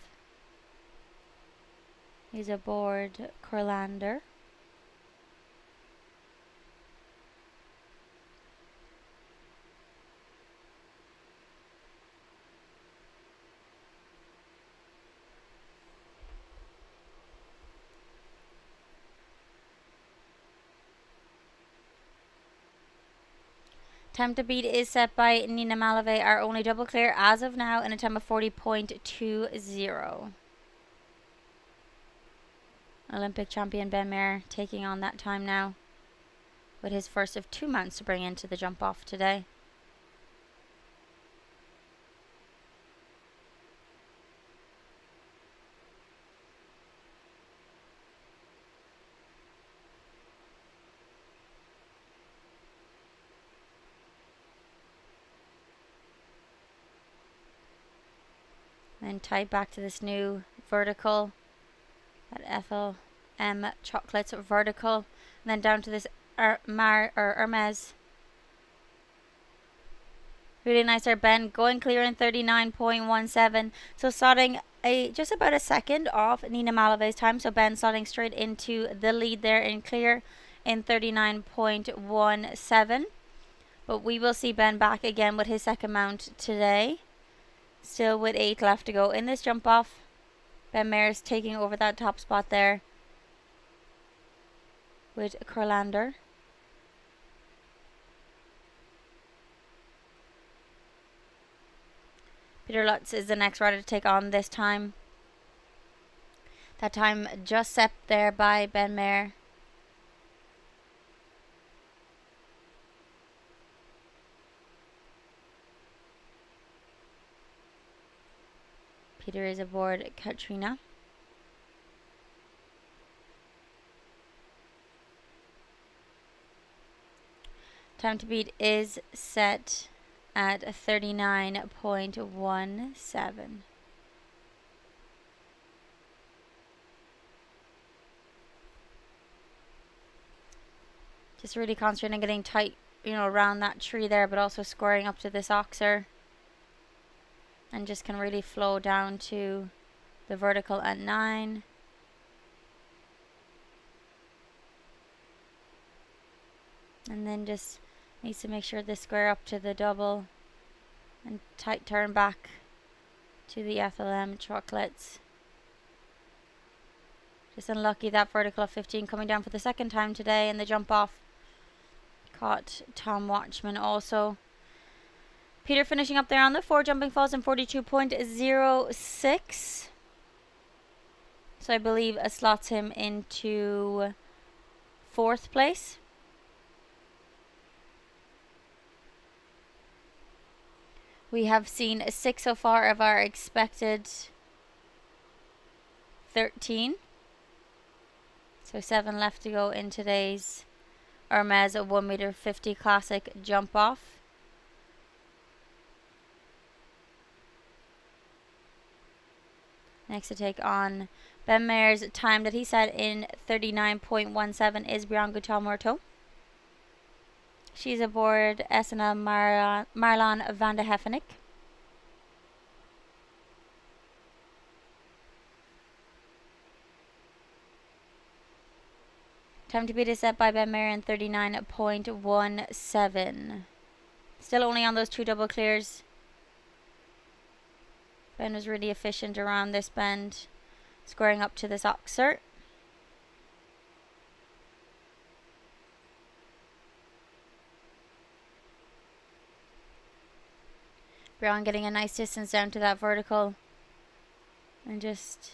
He's aboard Corlander. Time to beat is set by Nina Malovec, our only double clear as of now, in a time of 40.20. Olympic champion Ben Mayer taking on that time now with his first of 2 mounts to bring into the jump off today. Then tied back to this new vertical, that Ethel M Chocolates vertical, and then down to this Hermès. Really nice there, Ben going clear in 39.17. So slotting just about a second off Nina Malovec's time. So Ben slotting straight into the lead there in clear in 39.17. But we will see Ben back again with his second mount today. Still with 8 left to go in this jump off. Ben Mayer's taking over that top spot there with Corlander. Peter Lutz is the next rider to take on this time. That time just set there by Ben Mayer. Peter is aboard Katrina. Time to beat is set at 39.17. Just really concentrating on getting tight, you know, around that tree there, but also squaring up to this oxer. And just can really flow down to the vertical at 9. And then just needs to make sure they square up to the double. And tight turn back to the FLM chocolates. Just unlucky that vertical of 15 coming down for the second time today, and the jump off caught Tom Watchman also. Peter finishing up there on the 4 jumping falls in 42.06. So I believe slots him into 4th place. We have seen 6 so far of our expected 13. So 7 left to go in today's Hermès 1m50 classic jump off. Next to take on Ben Mayer's time that he set in 39.17 is Brian Goutal-Marteau. She's aboard SNL Marlon van de Heffenick. Time to beat is set by Ben Mayer in 39.17. Still only on those 2 double clears. Ben was really efficient around this bend, squaring up to this oxer. Brian getting a nice distance down to that vertical. And just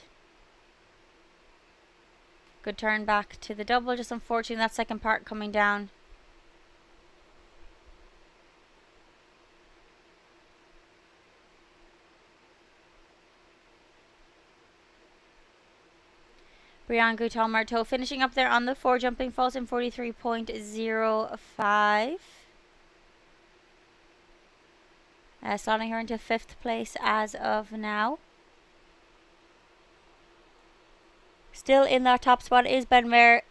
good turn back to the double. Just unfortunately that second part coming down. Brian Goutal-Marteau finishing up there on the 4 jumping falls in 43.05. Slotting her into 5th place as of now. Still in that top spot is Ben Mayer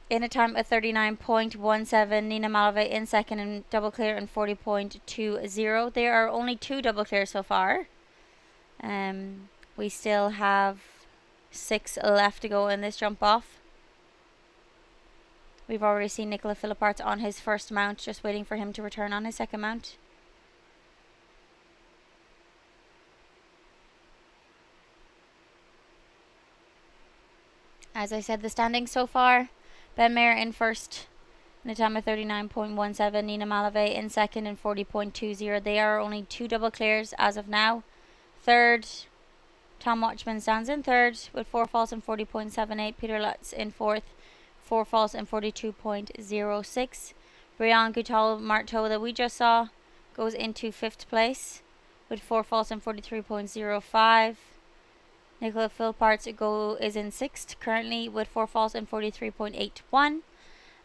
in a time of 39.17. Nina Malave in second and double clear in 40.20. There are only 2 double clears so far. We still have 6 left to go in this jump off. We've already seen Nicola Philipparts on his first mount, just waiting for him to return on his second mount. As I said, the standings so far: Ben Mayer in first in a time of 39.17. Nina Malave in second in 40.20. They are only 2 double clears as of now. Third, Tom Watchman stands in third with 4 falls in 40.78. Peter Lutz in fourth, 4 falls in 42.06. Brian Goutal-Marteau that we just saw goes into 5th place with 4 falls in 43.05. Nicola Philipparts is in 6th currently with 4 falls in 43.81.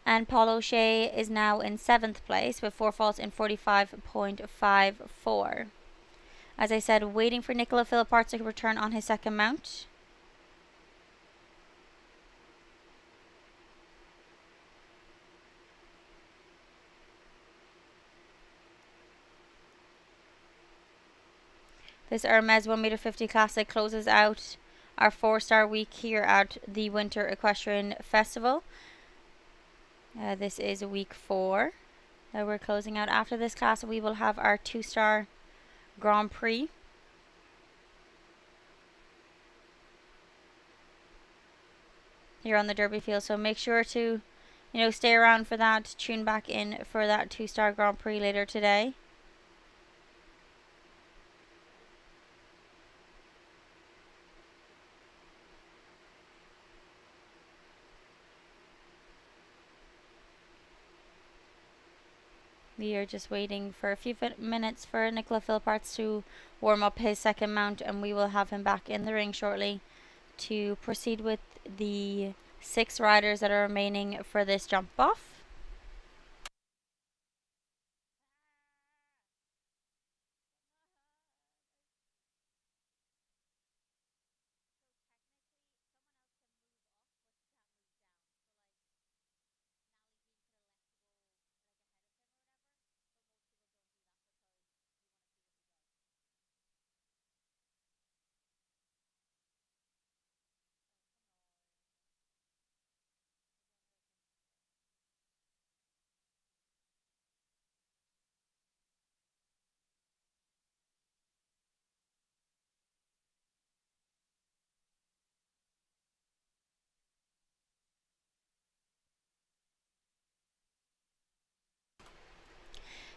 And Paul O'Shea is now in 7th place with 4 falls in 45.54. As I said, waiting for Nicola Philipparts to return on his second mount. This Hermès 1m50 Classic closes out our 4-star week here at the Winter Equestrian Festival. This is week 4 that we're closing out. After this class, we will have our 2-star Grand Prix. Here on the Derby field, so make sure to, stay around for that. Tune back in for that 2-star Grand Prix later today. We are just waiting for a few minutes for Nicola Philipparts to warm up his second mount, and we will have him back in the ring shortly to proceed with the 6 riders that are remaining for this jump off.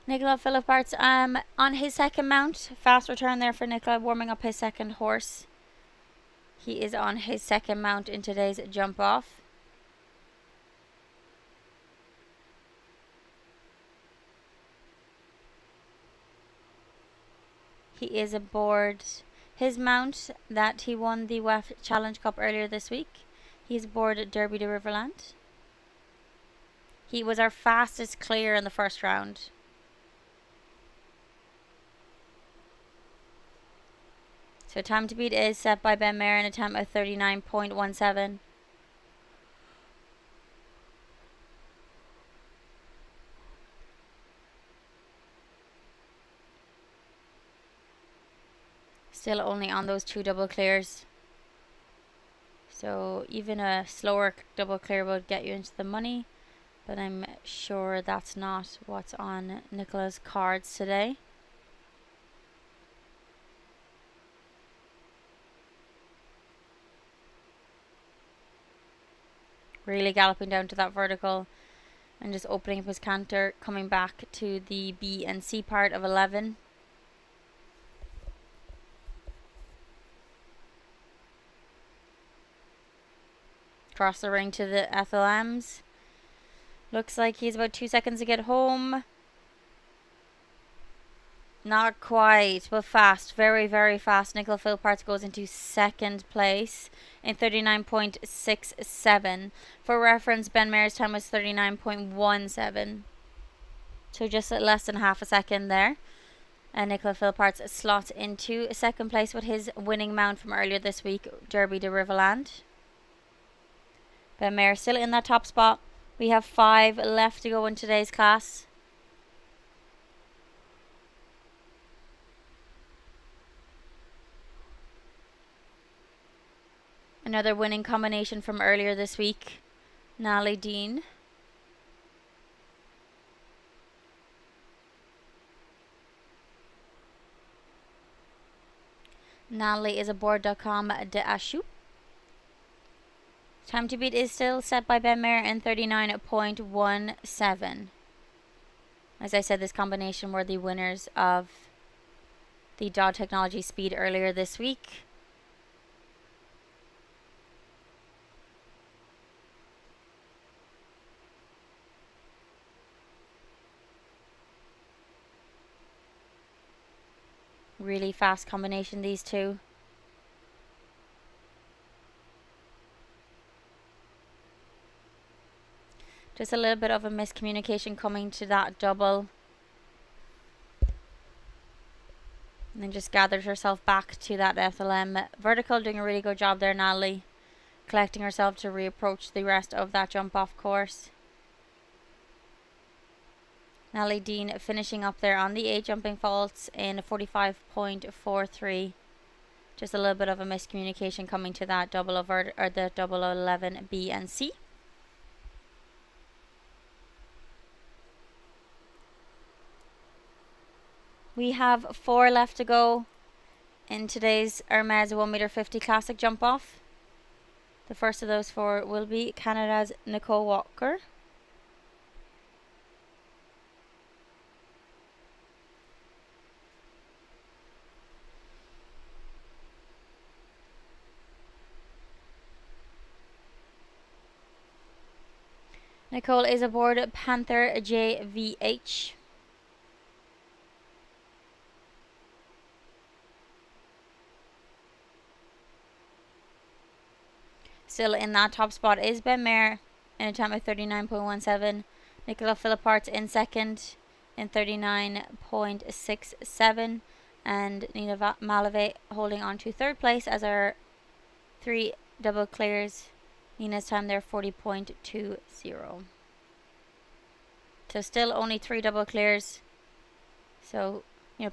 Nicola Philipparts on his second mount. Fast return there for Nicola, warming up his second horse. He is on his second mount in today's jump off. He is aboard his mount that he won the WEF Challenge Cup earlier this week. He's aboard Derby de Riverland. He was our fastest clear in the first round. So time to beat is set by Ben Mayer in a time of 39.17. Still only on those 2 double clears. So even a slower double clear would get you into the money. But I'm sure that's not what's on Nicola's cards today. Really galloping down to that vertical and just opening up his canter, coming back to the B and C part of 11. Cross the ring to the FLMs. Looks like he's about 2 seconds to get home. Not quite, but fast. Very, very fast. Nicola Philipparts goes into second place in 39.67. For reference, Ben Mayer's time was 39.17. So just less than half a second there. And Nicola Philipparts slots into second place with his winning mount from earlier this week, Derby de Riverland. Ben Mayer still in that top spot. We have 5 left to go in today's class. Another winning combination from earlier this week, Nally Dean. Nally is aboard.com de Ashu. Time to beat is still set by Ben Mayer in 39.17. As I said, this combination were the winners of the Dog Technology Speed earlier this week. Really fast combination, these two. Just a little bit of a miscommunication coming to that double. And then just gathered herself back to that FLM vertical, doing a really good job there, Natalie. Collecting herself to reapproach the rest of that jump off course. Natalie Dean finishing up there on the 8 jumping faults in 45.43. Just a little bit of a miscommunication coming to that double over, or the double 11 B and C. We have 4 left to go in today's Hermès 1.50m Classic jump off. The first of those 4 will be Canada's Nicole Walker. Nicole is aboard Panther JVH. Still in that top spot is Ben Mayer in a time of 39.17. Nicola Philipparts in second in 39.67. And Nina Malave holding on to third place as our 3 double clears. Nina's time there 40.20. So still only 3 double clears. So,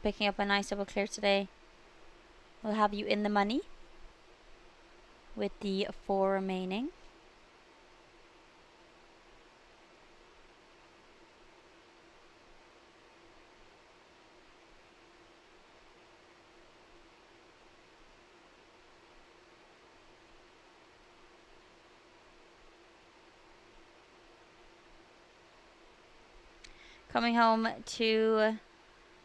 picking up a nice double clear today will have you in the money with the 4 remaining. Coming home to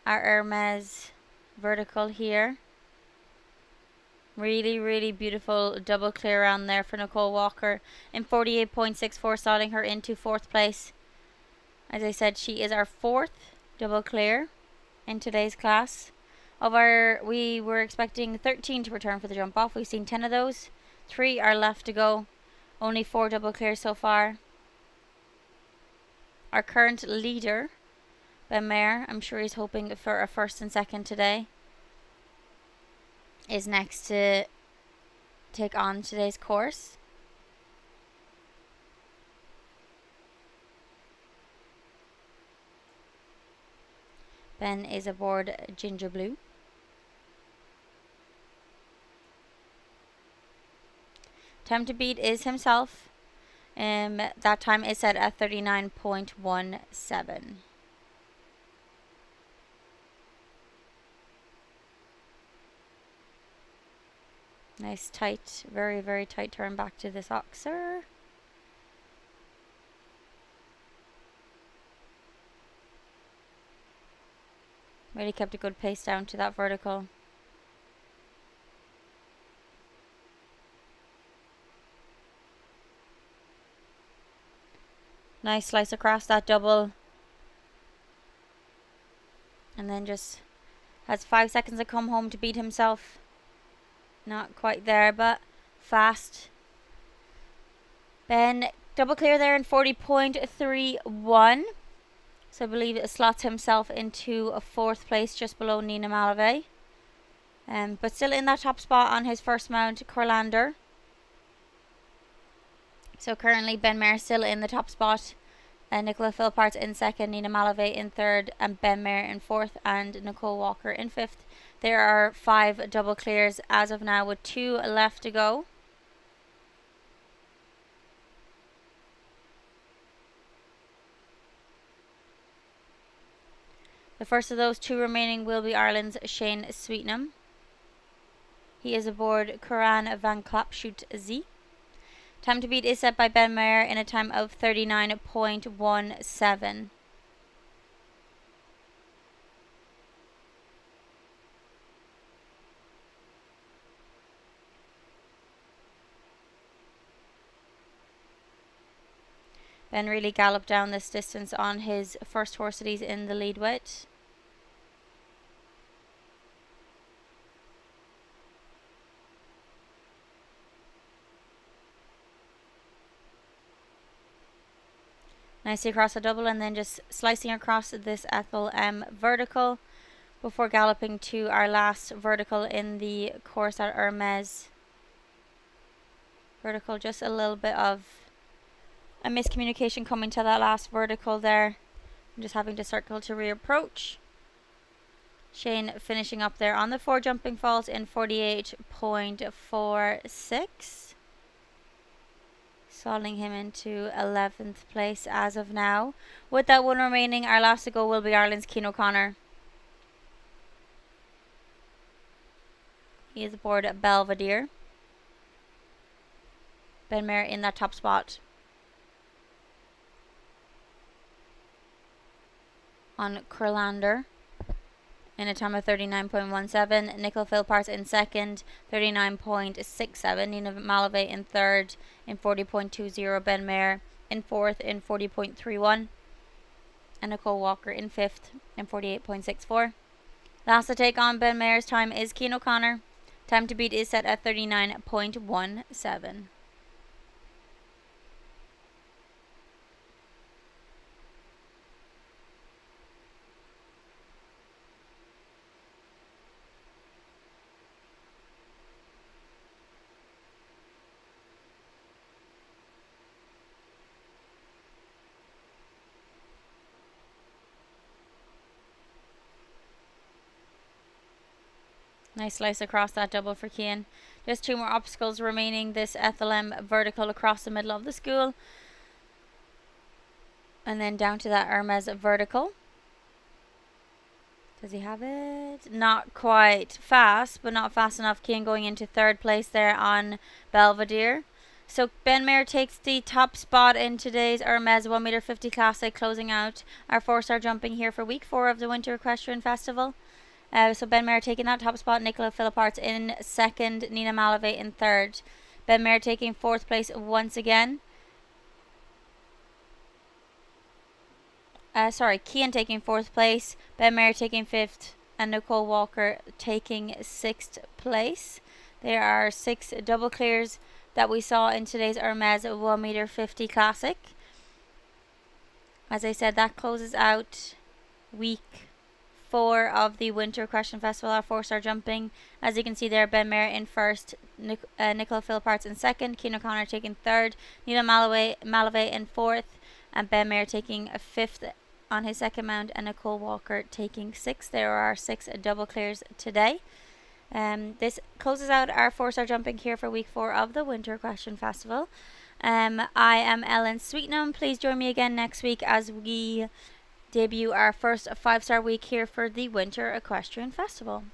our Hermès vertical here. Really, really beautiful double clear around there for Nicole Walker in 48.64, slotting her into 4th place. As I said, she is our 4th double clear in today's class. We were expecting 13 to return for the jump off. We've seen 10 of those. 3 are left to go. Only 4 double clears so far. Our current leader, Ben Mayer, I'm sure he's hoping for a 1st and 2nd today, is next to take on today's course. Ben is aboard Ginger Blue. Time to beat is himself. That time is set at 39.17. Nice tight, very, very tight turn back to this oxer. Really kept a good pace down to that vertical. Nice slice across that double. And then just has 5 seconds to come home to beat himself. Not quite there, but fast. Ben, double clear there in 40.31. So I believe it slots himself into a 4th place, just below Nina Malavey. But still in that top spot on his first mount, Corlander. So currently Ben Mayer still in the top spot. Nicola Philparts in 2nd, Nina Malavey in 3rd, and Ben Mayer in 4th, and Nicole Walker in 5th. There are 5 double clears as of now, with 2 left to go. The first of those 2 remaining will be Ireland's Shane Sweetnam. He is aboard Coran van Klapshoot Z. Time to beat is set by Ben Mayer in a time of 39.17. Ben really galloped down this distance on his first horse that he's in the lead with. Nicely across the double, and then just slicing across this Ethel M vertical before galloping to our last vertical in the course at Hermès. Vertical, just a little bit of a miscommunication coming to that last vertical there. I'm just having to circle to reapproach. Shane finishing up there on the 4 jumping falls in 48.46. Stalling him into 11th place as of now. With that 1 remaining, our last to go will be Ireland's Cian O'Connor. He is aboard Belvedere. Ben Mayer in that top spot. On Kurlander in a time of 39.17. Nicola Philparts in 2nd, 39.67. Nina Malavey in 3rd in 40.20. Ben Mayer in 4th in 40.31. And Nicole Walker in 5th in 48.64. Last to take on Ben Mayer's time is Cian O'Connor. Time to beat is set at 39.17. Nice slice across that double for Cian. Just 2 more obstacles remaining. This Ethel M vertical across the middle of the school. And then down to that Hermès vertical. Does he have it? Not quite fast, but not fast enough. Cian going into 3rd place there on Belvedere. So Ben Mayer takes the top spot in today's Hermès 1.50m Classic, closing out our 4-star jumping here for week 4 of the Winter Equestrian Festival. So Ben Mayer taking that top spot, Nicola Philipparts in second, Nina Malavey in third. Ben Mayer taking 4th place once again. Kian taking 4th place, Ben Mayer taking 5th, and Nicole Walker taking 6th place. There are 6 double clears that we saw in today's Hermès 1.50m Classic. As I said, that closes out week 4 of the Winter Equestrian Festival, our 4-star jumping. As you can see there, Ben Mayer in first, Nicola Philipparts in second, Cian O'Connor taking third, Nina Malavey in fourth, and Ben Mayer taking a 5th on his second mount, and Nicole Walker taking 6th. There are 6 double clears today. This closes out our 4-star jumping here for week 4 of the Winter Equestrian Festival. I am Ellen Sweetnam. Please join me again next week as we debut our first 5-star week here for the Winter Equestrian Festival.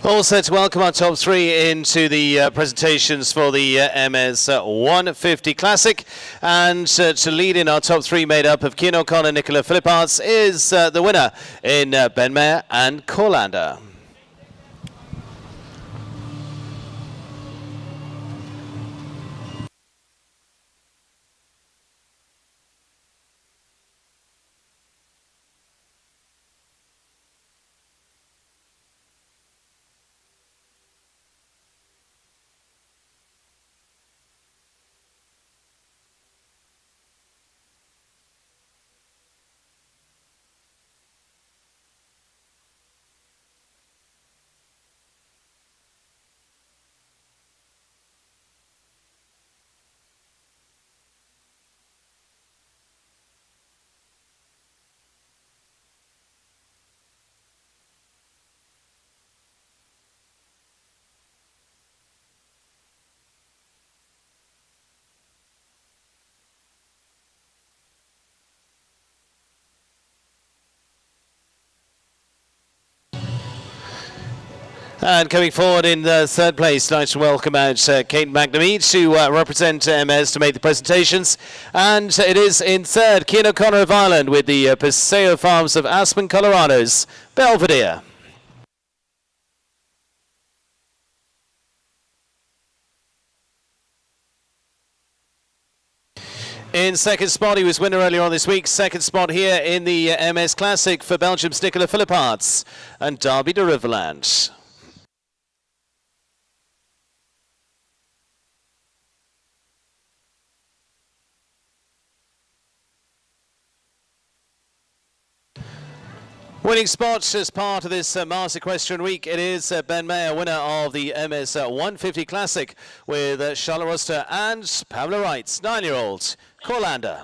All set to welcome our top three into the presentations for the Hermès 150 Classic. And to lead in our top three, made up of Cian O'Connor, Nicola Philipparts, is the winner in Ben Mayer and Corlander. And coming forward in third place, nice to welcome out Kate McNamee to represent Hermès to make the presentations. And it is in third, Cian O'Connor of Ireland with the Paseo Farms of Aspen, Colorado's Belvedere. In second spot, he was winner earlier on this week. Second spot here in the Hermès Classic for Belgium's Nicola Philipparts and Derby de Riverland. Winning spot as part of this Mars Equestrian Week, it is Ben Mayer, winner of the Hermès 150 Classic with Charlotte Roster and Pamela Wright's 9-year-old Corlander.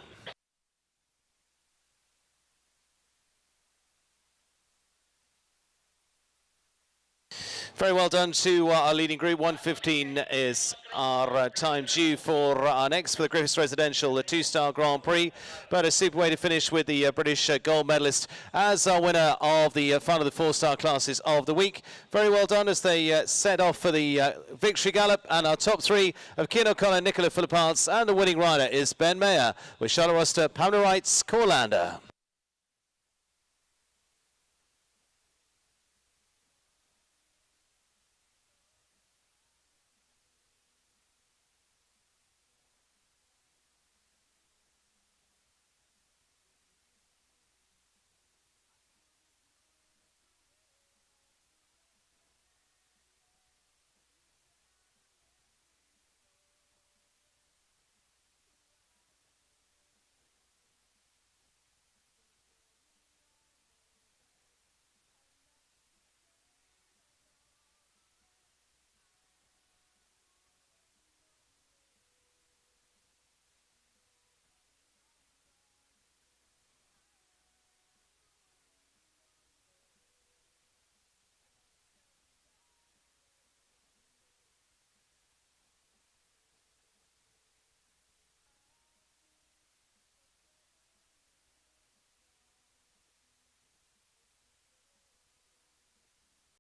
Very well done to our leading group. 1:15 is our time due for our next for the Griffiths Residential, the two-star Grand Prix. But a super way to finish with the British gold medalist as our winner of the final of the four-star classes of the week. Very well done as they set off for the victory gallop. And our top three of Cian O'Connor, Nicola Philipparts, and the winning rider is Ben Mayer with Charlotte Roster, Pamela Wright's Corlander.